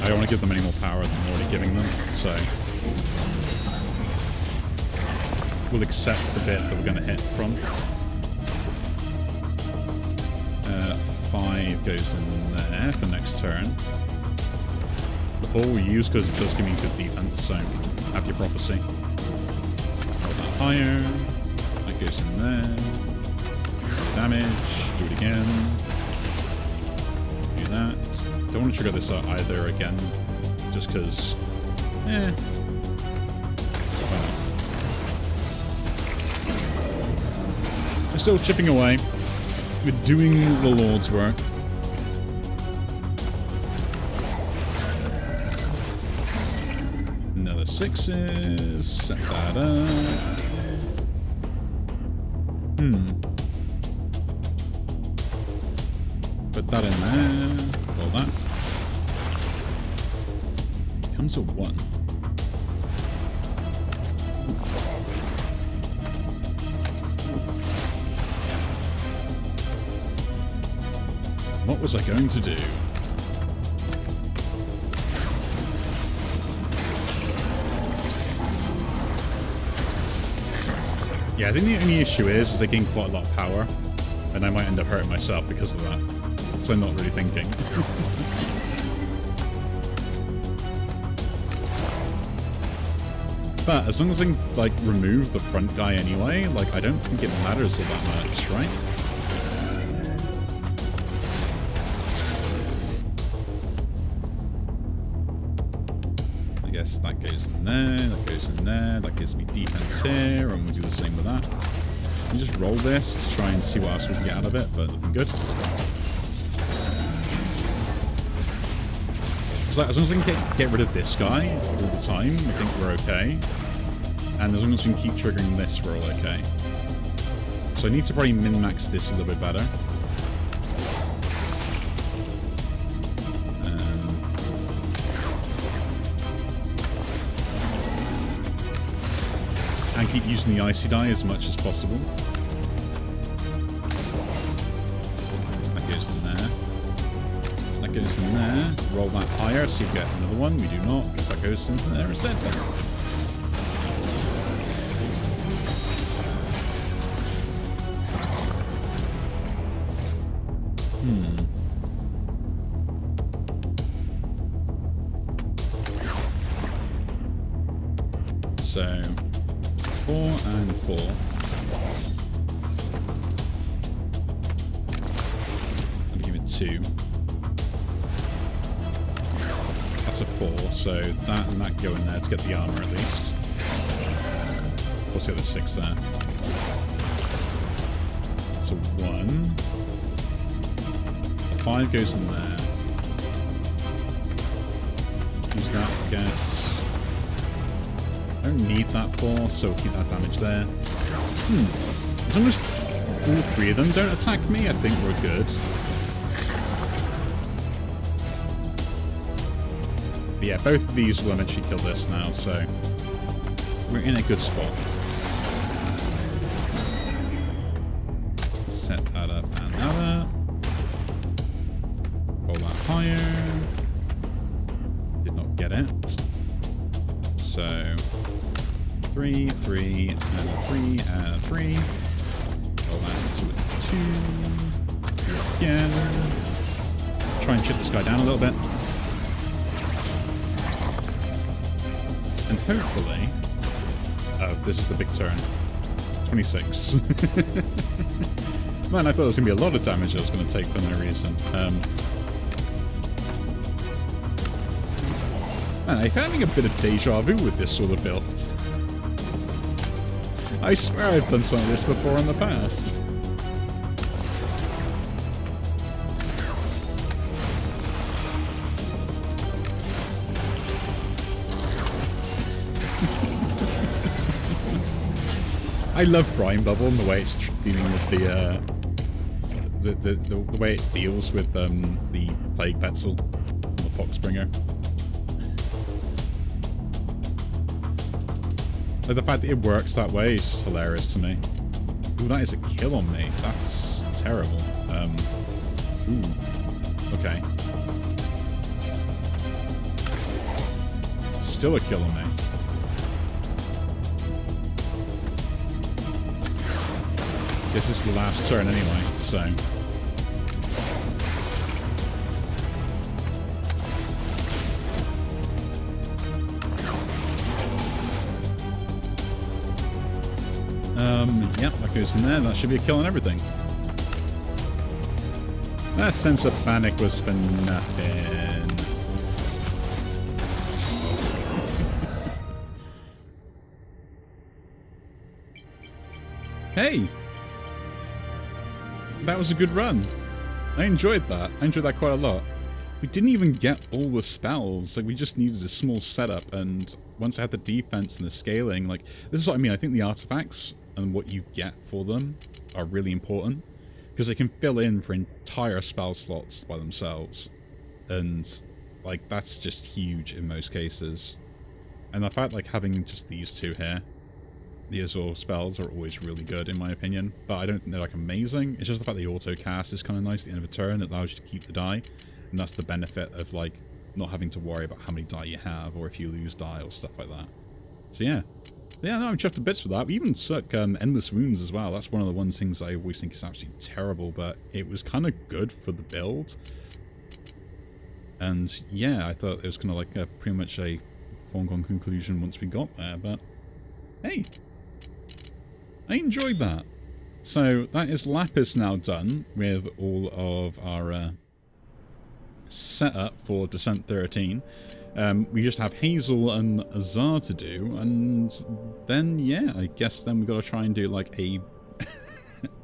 I don't want to give them any more power than I'm already giving them, so... We'll accept the bit that we're going to hit from. 5 goes in there for next turn. The 4 we use because it does give me good defense, so have your prophecy. Roll that higher. That goes in there. Damage. Do it again. Do that. Don't want to trigger this out either again, just because, why not? We're still chipping away. We're doing the Lord's work. Another 6s. Set that up. Put that in there. Roll that. Comes a 1. What was I going to do? Yeah, I think the only issue is they gain quite a lot of power, and I might end up hurting myself because of that. So I'm not really thinking. But as long as I can, like, remove the front guy anyway, like, I don't think it matters all that much, right? I guess that goes in there, that goes in there, that gives me defense here, and we'll do the same with that. You just roll this to try and see what else we can get out of it, but nothing good. So as long as we can get rid of this guy all the time, I think we're okay. And as long as we can keep triggering this, we're all okay. So I need to probably min-max this a little bit better. And keep using the icy die as much as possible. That goes in there. That goes in there. Roll that higher, so you get another one. We do not, because that goes into there instead. So 4 and 4. I'm gonna give it 2. That's a 4, so that and that go in there to get the armor at least. Plus get the 6 there. That's a 1. The 5 goes in there. Use that, I guess. I don't need that 4, so keep that damage there. As long as all 3 of them don't attack me, I think we're good. But yeah, both of these will eventually kill this now, so we're in a good spot. Set that up and that up. Roll that higher. Did not get it. So 3, 3, and a 3, and a 3. Roll that into a 2. Do it again. Try and chip this guy down a little bit. And hopefully... Oh, this is the big turn. 26. Man, I thought it was going to be a lot of damage I was going to take for no reason. Man, I'm having a bit of deja vu with this sort of build. I swear I've done some of this before in the past. I love Brine Bubble and the way it's dealing with the way it deals with the Plague Petzl, the Poxbringer. Like the fact that it works that way is just hilarious to me. Ooh, that is a kill on me. That's terrible. Ooh. Okay. Still a kill on me. Guess this is the last turn anyway, so... Yep, that goes in there. That should be a kill on everything. That sense of panic was for nothing. Hey! That was a good run. I enjoyed that. I enjoyed that quite a lot. We didn't even get all the spells. Like, we just needed a small setup, and once I had the defense and the scaling, like, this is what I mean. I think the artifacts and what you get for them are really important, because they can fill in for entire spell slots by themselves, and like that's just huge in most cases. And the fact like having just these two here, the Azure spells, are always really good in my opinion, but I don't think they're like amazing. It's just the fact the auto cast is kind of nice at the end of a turn. It allows you to keep the die, and that's the benefit of like not having to worry about how many die you have or if you lose die or stuff like that. So yeah. Yeah, no, I'm chuffed to bits for that. We even took Endless Wounds as well. That's one of the things I always think is absolutely terrible, but it was kind of good for the build. And yeah, I thought it was kind of like pretty much a foregone conclusion once we got there, but hey, I enjoyed that. So that is Lapis now done with all of our setup for Descent 13. We just have Hazel and Azar to do, and then yeah, I guess then we've got to try and do like a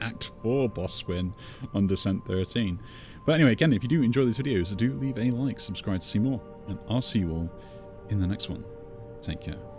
Act 4 boss win on Descent 13. But anyway, again, if you do enjoy these videos, do leave a like, subscribe to see more, and I'll see you all in the next one. Take care.